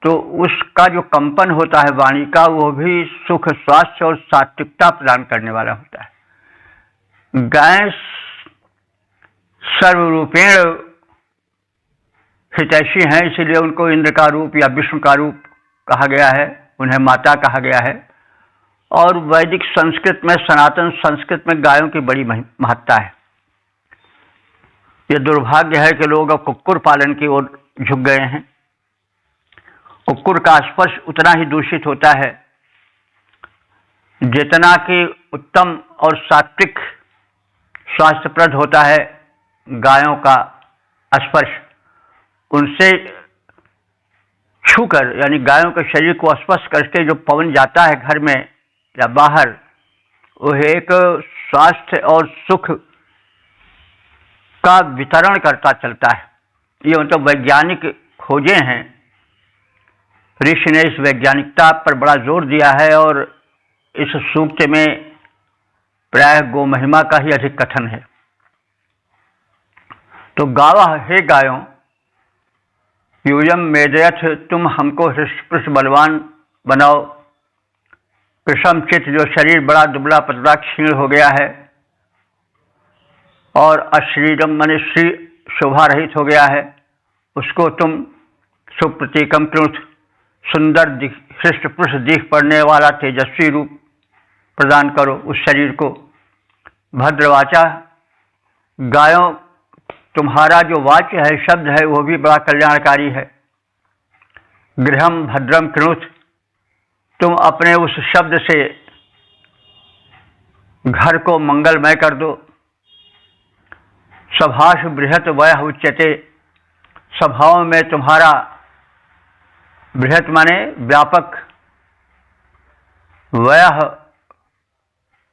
तो उसका जो कंपन होता है वाणी का, वो भी सुख, स्वास्थ्य और सात्विकता प्रदान करने वाला होता है। गायें सर्वरूपेण हितैषी हैं, इसलिए उनको इंद्र का रूप या विष्णु का रूप कहा गया है, उन्हें माता कहा गया है। और वैदिक संस्कृत में, सनातन संस्कृत में गायों की बड़ी महत्ता है। ये दुर्भाग्य है कि लोग अब कुक्कुर पालन की ओर झुक गए हैं। कुक्कुर का स्पर्श उतना ही दूषित होता है जितना कि उत्तम और सात्विक स्वास्थ्यप्रद होता है गायों का स्पर्श। उनसे छूकर, यानी गायों के शरीर को स्पर्श करके जो पवन जाता है घर में या बाहर, वह एक स्वास्थ्य और सुख का वितरण करता चलता है। ये मतलब वैज्ञानिक खोजें हैं। ऋषि ने इस वैज्ञानिकता पर बड़ा जोर दिया है और इस सूक्त में प्राय गो महिमा का ही अधिक कथन है। तो गावा, हे गायों, यूयम मेदयथ, तुम हमको हृष्ट बलवान बनाओ। कृशम चित, जो शरीर बड़ा दुबला पतला क्षीण हो गया है, और अश्रीरम मने श्री शोभा रहित हो गया है, उसको तुम सुप्रतीकम कृत, सुंदर हृष्ट पुष्ट दिख पड़ने वाला तेजस्वी रूप प्रदान करो उस शरीर को। भद्रवाचा, गायों, तुम्हारा जो वाच्य है, शब्द है, वो भी बड़ा कल्याणकारी है। गृहम भद्रम कृत, तुम अपने उस शब्द से घर को मंगलमय कर दो। सभाषु बृहत वयः उच्यते, सभाओं में तुम्हारा, बृहत माने व्यापक, वयः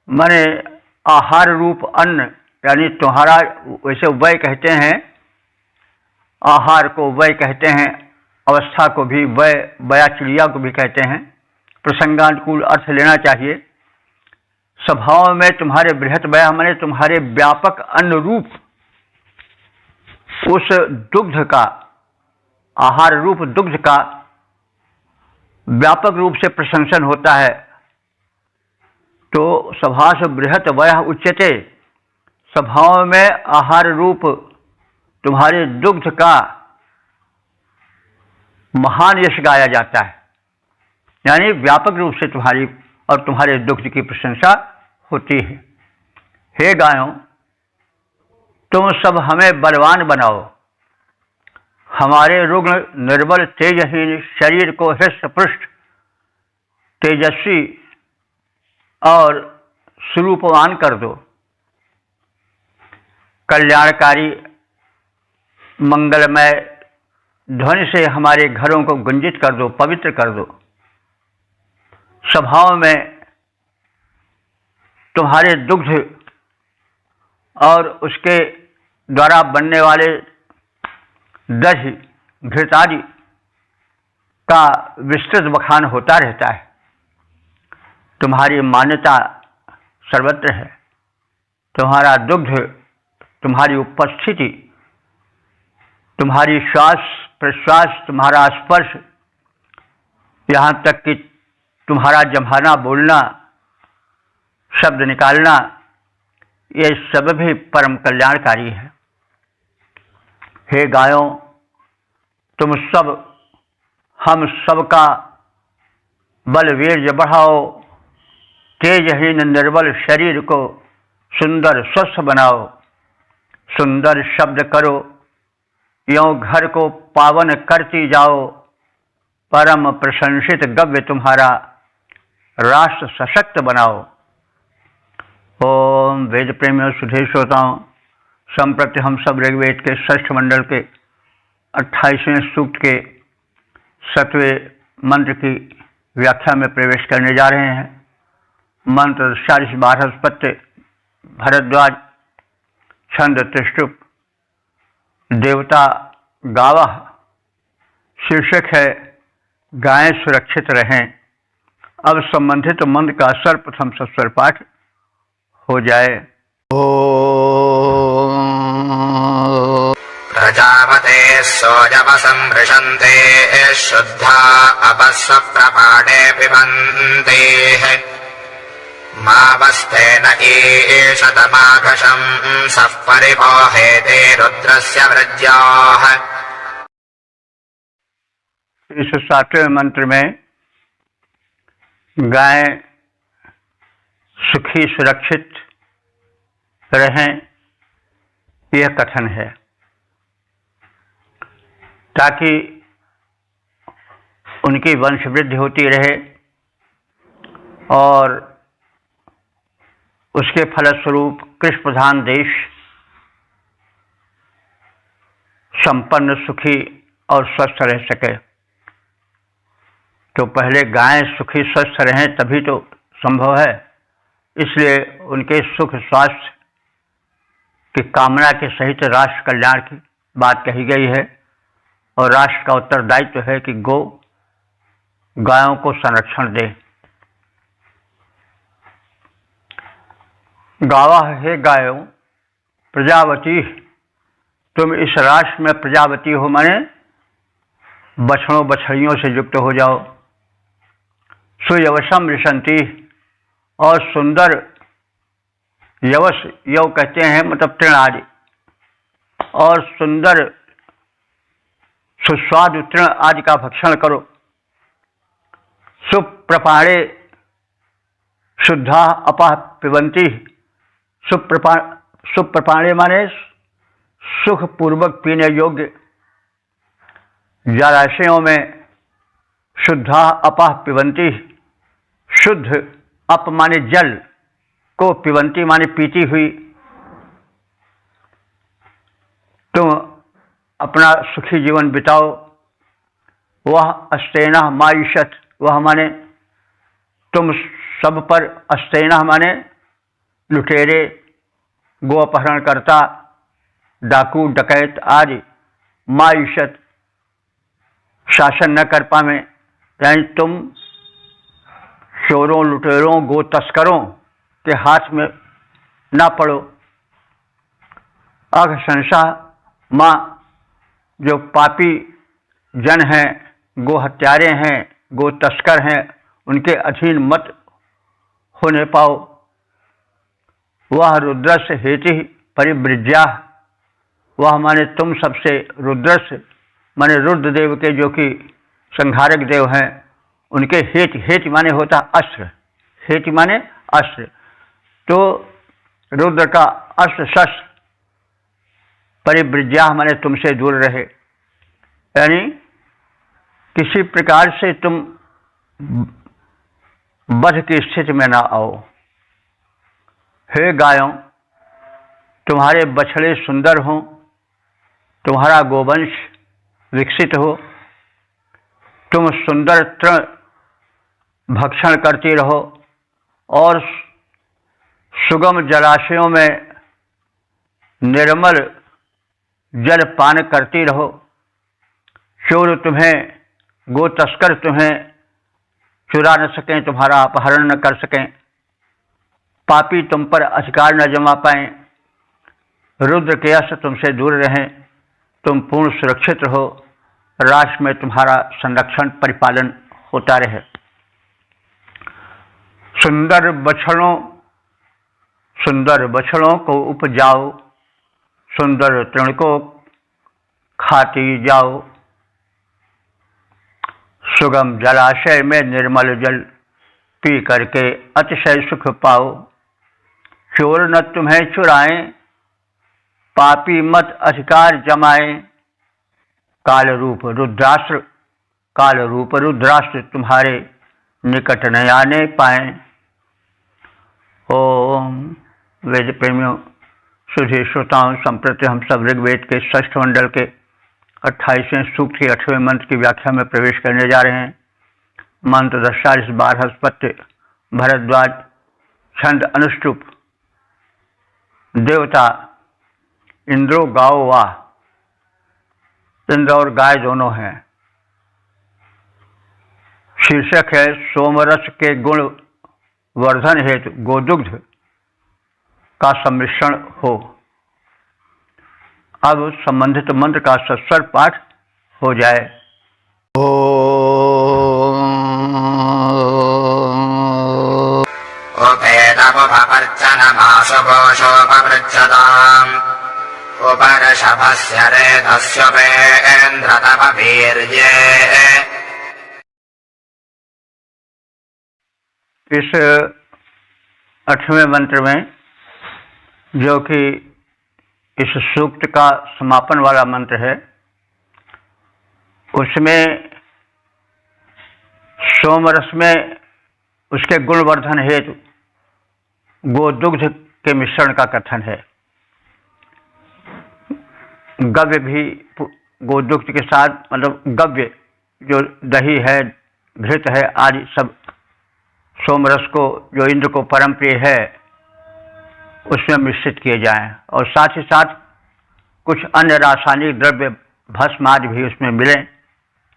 माने आहार रूप अन्न, यानी तुम्हारा, वैसे वय कहते हैं, आहार को वय कहते हैं, अवस्था को भी वय, वयाचिड़िया को भी कहते हैं। प्रसंगानुकूल अर्थ लेना चाहिए। सभाओं में तुम्हारे बृहत वय माने तुम्हारे व्यापक अन्न रूप उस दुग्ध का, आहार रूप दुग्ध का व्यापक रूप से प्रशंसन होता है। तो सभासु बृहत वयः उच्यते, सभाओं में आहार रूप तुम्हारे दुग्ध का महान यश गाया जाता है, यानी व्यापक रूप से तुम्हारी और तुम्हारे दुग्ध की प्रशंसा होती है। हे गायों, तुम सब हमें बलवान बनाओ, हमारे रुग्ण निर्बल तेजहीन शरीर को हृष्ट पुष्ट तेजस्वी और स्वरूपवान कर दो। कल्याणकारी मंगलमय ध्वनि से हमारे घरों को गुंजित कर दो, पवित्र कर दो। सभाओं में तुम्हारे दुग्ध और उसके द्वारा बनने वाले दही घृतादि का विस्तृत बखान होता रहता है। तुम्हारी मान्यता सर्वत्र है। तुम्हारा दुग्ध, तुम्हारी उपस्थिति, तुम्हारी श्वास प्रश्वास, तुम्हारा स्पर्श, यहाँ तक कि तुम्हारा जम्हाना बोलना, शब्द निकालना, ये सब भी परम कल्याणकारी है। हे गायों, तुम सब हम सबका बल वीर्य बढ़ाओ, तेजहीन निर्बल शरीर को सुंदर स्वस्थ बनाओ। सुंदर शब्द करो, यों घर को पावन करती जाओ। परम प्रशंसित गव्य तुम्हारा राष्ट्र सशक्त बनाओ। ओम वेद प्रेमियों, सुधे श्रोताओं, संप्रति हम सब ऋग्वेद के 6ठ मंडल के 28वें सूक्त के 7वें मंत्र की व्याख्या में प्रवेश करने जा रहे हैं। मंत्र 40-12 भरद्वाज, छंद त्रिष्टुप, देवता गावः, शीर्षक है गायें सुरक्षित रहें। अब संबंधित मंत्र का सर्वप्रथम सस्वर पाठ हो जाए। प्रजापते सोजवसंभृशन्ते शुद्धा अपस्व प्रपाणे पिबन्ते मावस्तेन ईशतमाघशं सः परिपोहेते रुद्रस्य वृज्याः। इस 7वें मंत्र में गाय सुखी सुरक्षित रहें, यह कथन है, ताकि उनकी वंश वृद्धि होती रहे और उसके फलस्वरूप कृषि प्रधान देश संपन्न, सुखी और स्वस्थ रह सके। तो पहले गायें सुखी स्वस्थ रहें तभी तो संभव है। इसलिए उनके सुख स्वास्थ्य की कामना के सहित राष्ट्र कल्याण की बात कही गई है। और राष्ट्र का उत्तरदायित्व है कि गायों को संरक्षण दे। गावा है गायों प्रजावती, तुम इस राष्ट्र में प्रजावती हो, माने बछड़ों बछड़ियों से युक्त हो जाओ। सुयवसम रिशंति, और सुंदर यवस, यव कहते हैं मतलब तृण आदि, और सुंदर सुस्वादु तृण आदि का भक्षण करो। सुप्रपाणे शुद्धा अपा पिबंती, सुप्रपाणे माने सुखपूर्वक पीने योग्य जलाशयों में शुद्धा अपा पिबंती, शुद्ध अप माने जल को, पिबंती माने पीती हुई, तुम अपना सुखी जीवन बिताओ। वह अस्तेना मायुषत, वह माने तुम सब पर, अस्तेना माने लुटेरे, गो अपहरणकर्ता, डाकू डकैत आदि, मायुषत शासन न कर पावे, यानी तुम चोरों लुटेरों गो तस्करों के हाथ में ना पड़ो। अघ संसा माँ, जो पापी जन हैं, गो हत्यारे हैं, गो तस्कर हैं उनके अधीन मत होने पाओ। वह रुद्रस्य हेति परिवृज्या, वह माने तुम सबसे रुद्रस्य माने रुद्रदेव के जो कि संहारक देव हैं उनके हेति, हेति माने होता अस्त्र, हेति माने अस्त्र, तो रुद्र का अस्त्र शस्त्र परिवृज्या माने तुमसे दूर रहे, यानी किसी प्रकार से तुम वध की स्थिति में ना आओ। हे गायों, तुम्हारे बछड़े सुंदर हों, तुम्हारा गोवंश विकसित हो, तुम सुंदर तृण भक्षण करती रहो और सुगम जलाशयों में निर्मल जल पान करती रहो। चोर तुम्हें, गो तस्कर तुम्हें चुरा न सकें, तुम्हारा अपहरण न कर सकें, पापी तुम पर अधिकार न जमा पाएं, रुद्र के यश तुमसे दूर रहें, तुम पूर्ण सुरक्षित रहो, राष्ट्र में तुम्हारा संरक्षण परिपालन होता रहे। सुंदर बछड़ों को उपजाओ, सुंदर तृण को खाती जाओ, सुगम जलाशय में निर्मल जल पी करके अतिशय सुख पाओ। चोर न तुम्हें चुराएं, पापी मत अधिकार जमाएं, काल रूप रुद्राष्ट्र तुम्हारे निकट न आने पाए। ओम। वेद प्रेमियों, सुधी श्रोताओं, संप्रति हम सब ऋग्वेद के 6ठ मंडल के 28वें सूक्त के 8वें मंत्र की व्याख्या में प्रवेश करने जा रहे हैं। मंत्र दशारिष बारहस्पत्य भरद्वाज, छंद अनुष्टुप, देवता इंद्रो गाओ वाह, इंद्र और गाय दोनों हैं। शीर्षक है सोमरस के गुण वर्धन हेतु गोदुग्ध का सम्मिश्रण हो। अब संबंधित मंत्र का सस्वर पाठ हो जाए। ओपेदमुपवर्चनमाशुघोषोपवृच्छताम् उपरषभस्य रेतस्योपेन्द्रतपवीर्ये। इस 8वें मंत्र में, जो कि इस सूक्त का समापन वाला मंत्र है, उसमें सोमरस में उसके गुणवर्धन हेतु गोदुग्ध के मिश्रण का कथन है। गव्य भी गोदुग्ध के साथ, मतलब गव्य जो दही है, घृत है आदि सब सोमरस को, जो इंद्र को परम प्रिय है, उसमें मिश्रित किए जाएं, और साथ ही साथ कुछ अन्य रासायनिक द्रव्य भस्म आदि भी उसमें मिलें,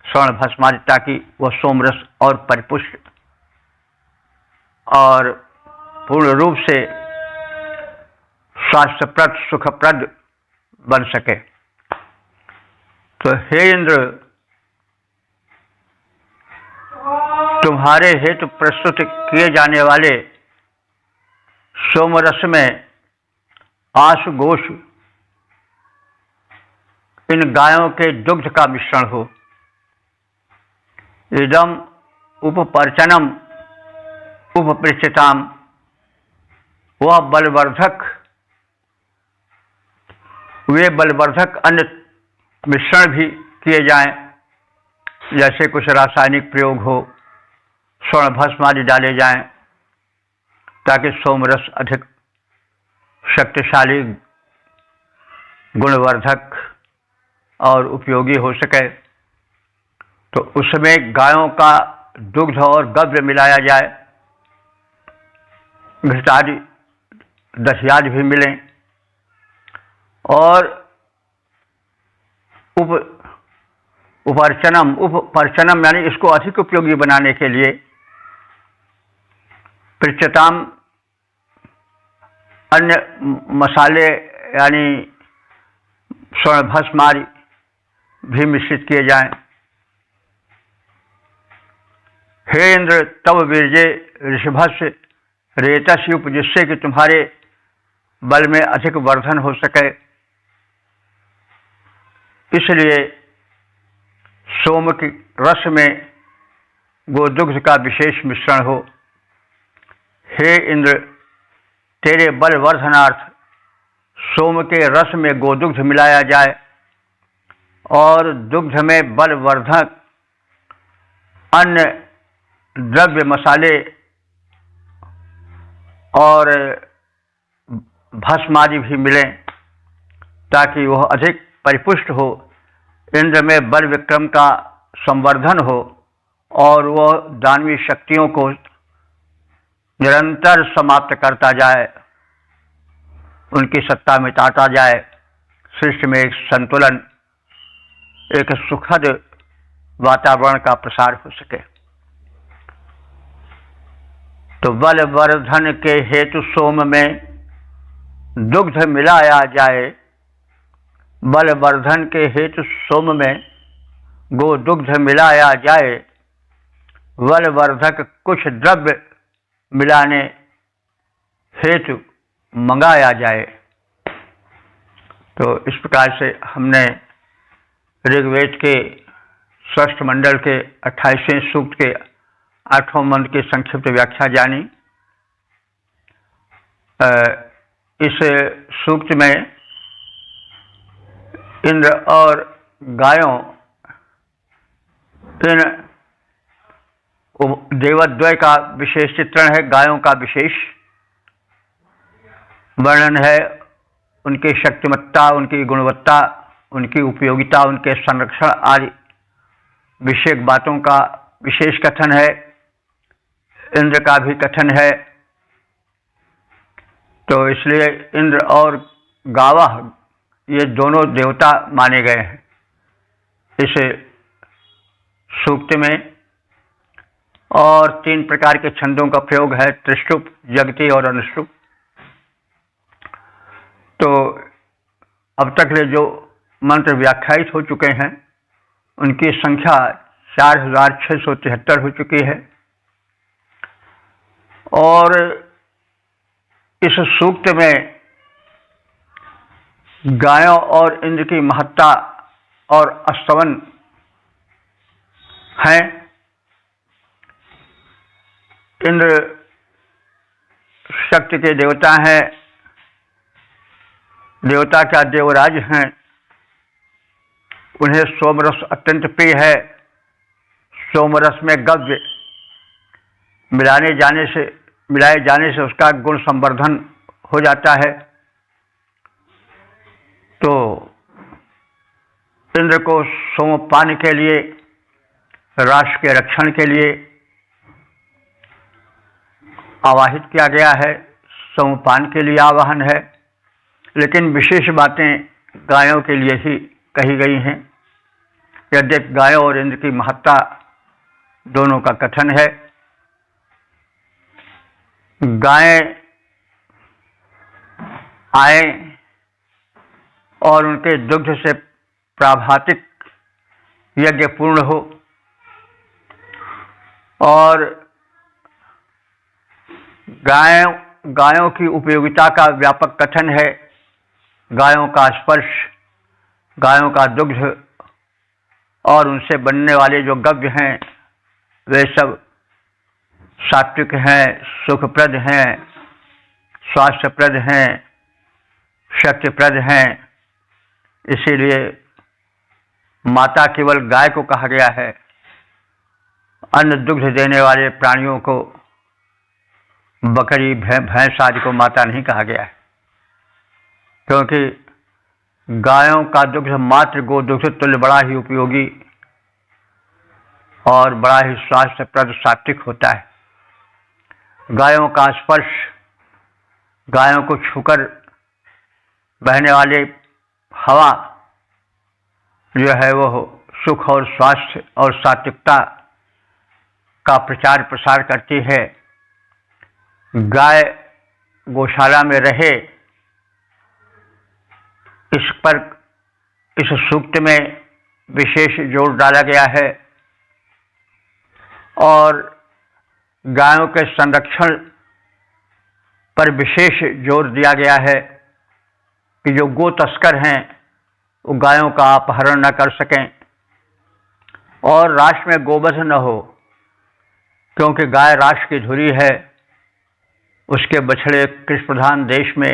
स्वर्ण भस्म आदि, ताकि वह सोमरस और परिपुष्ट और पूर्ण रूप से स्वास्थ्यप्रद सुखप्रद बन सके। तो हे इंद्र, तुम्हारे हेतु प्रस्तुत किए जाने वाले सोमरस में आशु घोष इन गायों के दुग्ध का मिश्रण हो। इदम उपपर्चनम उपपृच्छताम, वह बलवर्धक, वे बलवर्धक अन्य मिश्रण भी किए जाएं, जैसे कुछ रासायनिक प्रयोग हो, स्वर्ण भस्म आदि डाले जाएं, ताकि सोमरस अधिक शक्तिशाली, गुणवर्धक और उपयोगी हो सके। तो उसमें गायों का दुग्ध और गव्य मिलाया जाए, घृतादि दहियादि भी मिलें, और उपपर्चनम यानी इसको अधिक उपयोगी बनाने के लिए पृच्छताम अन्य मसाले यानी स्वर्ण भस्म आदि भी मिश्रित किए जाएं। हे इंद्र, तव वीर्ये ऋषभस्य रेतस्युप, जिससे कि तुम्हारे बल में अधिक वर्धन हो सके, इसलिए सोम की रस में गोदुग्ध का विशेष मिश्रण हो। हे इंद्र, तेरे बल वर्धनार्थ सोम के रस में गोदुग्ध मिलाया जाए और दुग्ध में बलवर्धक अन्य द्रव्य, मसाले और भस्म आदि भी मिलें, ताकि वह अधिक परिपुष्ट हो, इंद्र में बल विक्रम का संवर्धन हो और वह दानवीय शक्तियों को निरंतर समाप्त करता जाए, उनकी सत्ता मिटाता जाए, सृष्टि में एक संतुलन, एक सुखद वातावरण का प्रसार हो सके। तो बल वर्धन के हेतु सोम में दुग्ध मिलाया जाए, बल वर्धन के हेतु सोम में गो दुग्ध मिलाया जाए, बलवर्धक कुछ द्रव्य मिलाने हेतु मंगाया जाए। तो इस प्रकार से हमने ऋग्वेद के षष्ठ मंडल के 28वें सूक्त के 8वें मंत्र की संक्षिप्त व्याख्या जानी। इस सूक्त में इंद्र और गायों, इन देवद्वय का विशेष चित्रण है, गायों का विशेष वर्णन है, उनकी शक्तिमत्ता, उनकी गुणवत्ता, उनकी उपयोगिता, उनके संरक्षण आदि विषयक बातों का विशेष कथन है। इंद्र का भी कथन है। तो इसलिए इंद्र और गावः ये दोनों देवता माने गए हैं इस सूक्त में। और 3 प्रकार के छंदों का प्रयोग है, त्रिष्टुप, जगति और अनुष्टुप। तो अब तक ले जो मंत्र व्याख्यायित हो चुके हैं उनकी संख्या 4673 हो चुकी है। और इस सूक्त में गायों और इंद्र की महत्ता और स्तवन है। इंद्र शक्ति के देवता हैं, देवता का देवराज हैं, उन्हें सोमरस अत्यंत प्रिय है। सोमरस में गव्य मिलाए जाने से उसका गुण संवर्धन हो जाता है। तो इंद्र को सोमपान के लिए, राष्ट्र के रक्षण के लिए आवाहित किया गया है, सोमपान के लिए आवाहन है। लेकिन विशेष बातें गायों के लिए ही कही गई हैं। यद्यपि गायों और इंद्र की महत्ता दोनों का कथन है। गायें आए और उनके दुग्ध से प्राभातिक यज्ञ पूर्ण हो, और गायों की उपयोगिता का व्यापक कथन है। गायों का स्पर्श, गायों का दुग्ध और उनसे बनने वाले जो गव्य हैं वे सब सात्विक हैं, सुखप्रद हैं, स्वास्थ्यप्रद हैं, शक्तिप्रद हैं। इसीलिए माता केवल गाय को कहा गया है। अन्य दुग्ध देने वाले प्राणियों को, बकरी, भैंस आदि को माता नहीं कहा गया है, क्योंकि गायों का दुग्ध मात्र गोदुग्ध तुल्य बड़ा ही उपयोगी और बड़ा ही स्वास्थ्यप्रद सात्विक होता है। गायों का स्पर्श, गायों को छूकर बहने वाले हवा जो है वो सुख और स्वास्थ्य और सात्विकता का प्रचार प्रसार करती है। गाय गौशाला में रहे, इस पर इस सूक्त में विशेष जोर डाला गया है। और गायों के संरक्षण पर विशेष जोर दिया गया है कि जो गो तस्कर हैं वो गायों का अपहरण न कर सकें और राष्ट्र में गोवध न हो, क्योंकि गाय राष्ट्र की धुरी है। उसके बछड़े कृषि प्रधान देश में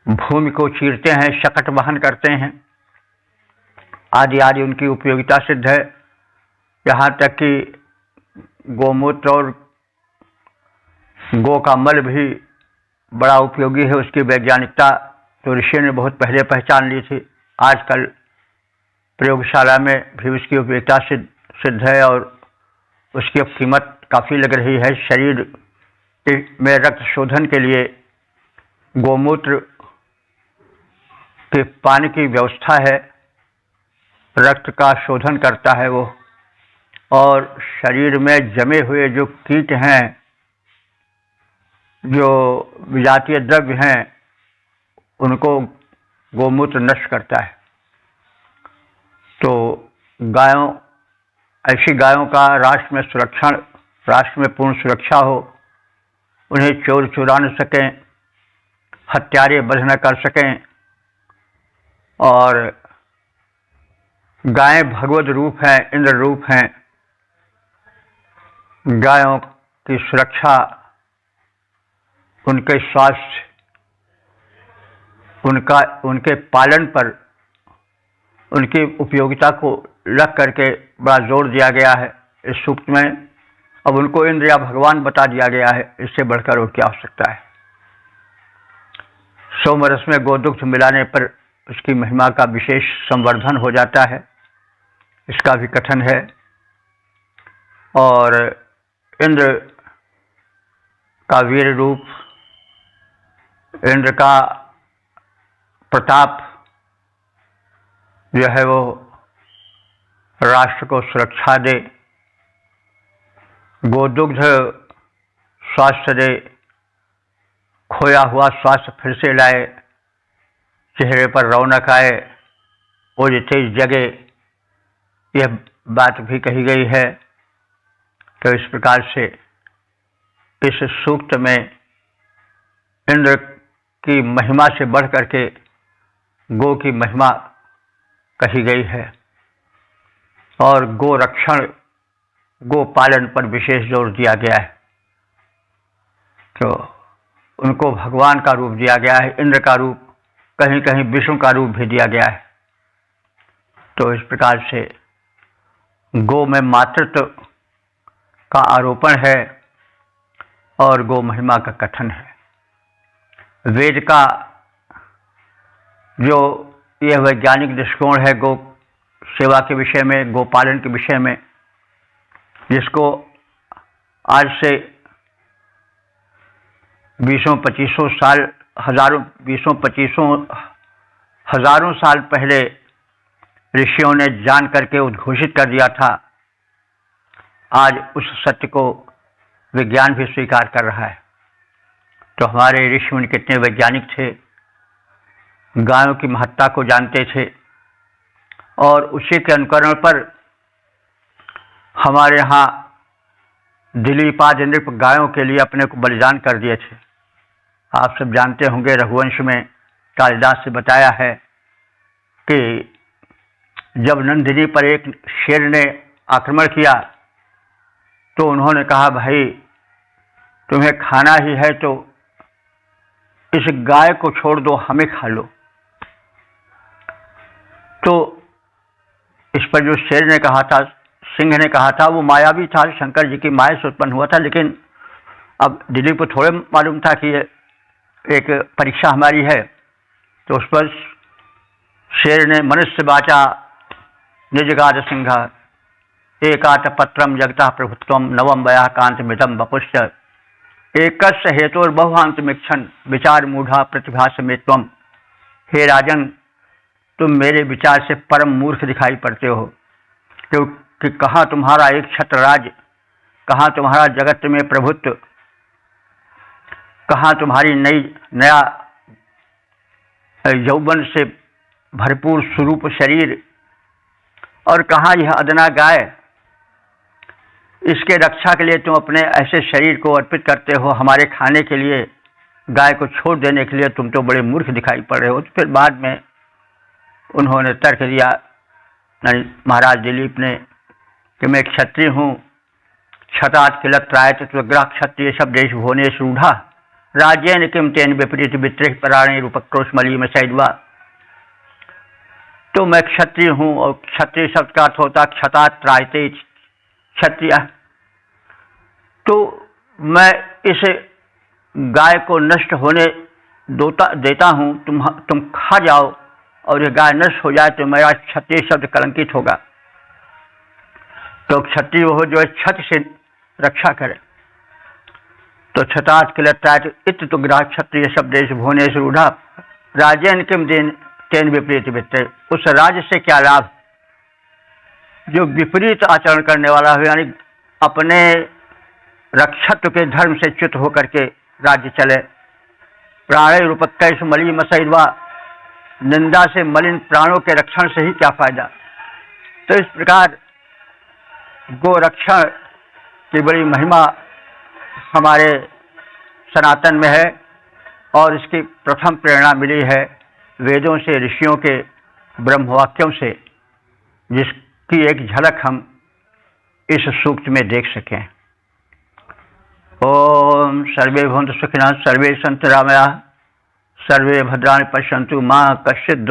भूमि को चीरते हैं, शकट वहन करते हैं, आदि आदि उनकी उपयोगिता सिद्ध है। यहाँ तक कि गोमूत्र और गो का मल भी बड़ा उपयोगी है। उसकी वैज्ञानिकता तो ऋषि ने बहुत पहले पहचान ली थी। आजकल प्रयोगशाला में भी उसकी उपयोगिता सिद्ध है और उसकी अब कीमत काफ़ी लग रही है। शरीर में रक्त शोधन के लिए गोमूत्र के पानी की व्यवस्था है, रक्त का शोधन करता है वो, और शरीर में जमे हुए जो कीट हैं, जो विजातीय द्रव्य हैं, उनको गोमूत्र नष्ट करता है। तो ऐसी गायों का राष्ट्र में पूर्ण सुरक्षा हो, उन्हें चोर चुरा न सकें, हत्यारे बध न कर सकें, और गायें भगवत रूप हैं, इंद्र रूप हैं। गायों की सुरक्षा, उनके स्वास्थ्य, उनके पालन पर, उनकी उपयोगिता को रख करके बड़ा जोर दिया गया है इस सूक्त में। अब उनको इंद्र या भगवान बता दिया गया है, इससे बढ़कर और क्या हो सकता है। सोमरस में गोदुग्ध मिलाने पर उसकी महिमा का विशेष संवर्धन हो जाता है, इसका भी कथन है। और इंद्र का वीर रूप, इंद्र का प्रताप जो है वो राष्ट्र को सुरक्षा दे, गोदुग्ध स्वास्थ्य दे, खोया हुआ स्वास्थ्य फिर से लाए, चेहरे पर रौनक आए, ओज तेज जगे, यह बात भी कही गई है। तो इस प्रकार से इस सूक्त में इंद्र की महिमा से बढ़ करके गो की महिमा कही गई है और गो रक्षण, गो पालन पर विशेष जोर दिया गया है। तो उनको भगवान का रूप दिया गया है, इंद्र का रूप, कहीं कहीं विष्णु का रूप भी दिया गया है। तो इस प्रकार से गो में मातृत्व का आरोपण है और गो महिमा का कथन है। वेद का जो यह वैज्ञानिक दृष्टिकोण है गो सेवा के विषय में, गो पालन के विषय में, जिसको आज से 20-25 साल, हजारों साल पहले ऋषियों ने जान करके उद्घोषित कर दिया था, आज उस सत्य को विज्ञान भी स्वीकार कर रहा है। तो हमारे ऋषि मुनि कितने वैज्ञानिक थे, गायों की महत्ता को जानते थे और उसी के अनुकरण पर हमारे यहाँ दिलीपाद नृप गायों के लिए अपने को बलिदान कर दिए थे। आप सब जानते होंगे, रघुवंश में कालिदास से बताया है कि जब नंदिनी पर एक शेर ने आक्रमण किया तो उन्होंने कहा, भाई तुम्हें खाना ही है तो इस गाय को छोड़ दो, हमें खा लो। तो इस पर जो शेर ने कहा था, सिंह ने कहा था, वो मायावी था, शंकर जी की माया से उत्पन्न हुआ था। लेकिन अब दिलीप को थोड़े मालूम था कि एक परीक्षा हमारी है। तो उस पर शेर ने मनुष्य वाचा निजगाद सिंह एकात पत्रम जगता प्रभुत्वम नवम वया कांत मितम बपुष्ट एकस्य हेतुर बहुहांत मिक्षण विचार मूढ़ा प्रतिभा समेतम। हे राजन, तुम मेरे विचार से परम मूर्ख दिखाई पड़ते हो, क्योंकि कहाँ तुम्हारा एक छत्रराज, कहाँ तुम्हारा जगत में प्रभुत्व, कहाँ तुम्हारी नया यौवन से भरपूर स्वरूप शरीर, और कहाँ यह अदना गाय। इसके रक्षा के लिए तुम अपने ऐसे शरीर को अर्पित करते हो, हमारे खाने के लिए गाय को छोड़ देने के लिए तुम तो बड़े मूर्ख दिखाई पड़ रहे हो। तो फिर बाद में उन्होंने तर्क दिया महाराज दिलीप ने कि मैं क्षत्रिय हूँ, क्षतात् किल त्रायतत्वग्रह क्षत्रिय शब्देश भुवनेश रूढ़ा राज्येन किम तेन विपरीत वित्रेह प्राणे रूपक्रोश मलीमसैद्वा। तो मैं क्षत्रिय हूँ और क्षत्रिय शब्द का अर्थ होता क्षतात् त्रायते क्षत्रिय। तो मैं इस गाय को नष्ट होने देता हूँ, तुम खा जाओ और ये गाय नष्ट हो जाए तो मेरा क्षत्रिय शब्द कलंकित होगा। तो क्षत्रिय हो जो क्षत से रक्षा करे। तो क्षतात् किल त्रायते तो ग्राह क्षत्रिय शब्देश भुवनेश रूढ़ा राजेन किम तेन विपरीत वित्ते। उस राज्य से क्या लाभ जो विपरीत आचरण करने वाला हो, यानी अपने रक्षत्व के धर्म से च्युत होकर के राज्य चले। प्राणे रूपक्रोश मलीमसैद्वा, निंदा से मलिन प्राणों के रक्षण से ही क्या फायदा। तो इस प्रकार गोरक्षण की बड़ी महिमा हमारे सनातन में है और इसकी प्रथम प्रेरणा मिली है वेदों से, ऋषियों के ब्रह्मवाक्यों से, जिसकी एक झलक हम इस सूक्त में देख सकें। ओम सर्वे भवन्तु सुखिनः, सर्वे सन्तु निरामयाः, सर्वे भद्राणि पश्यन्तु मा कश्चित्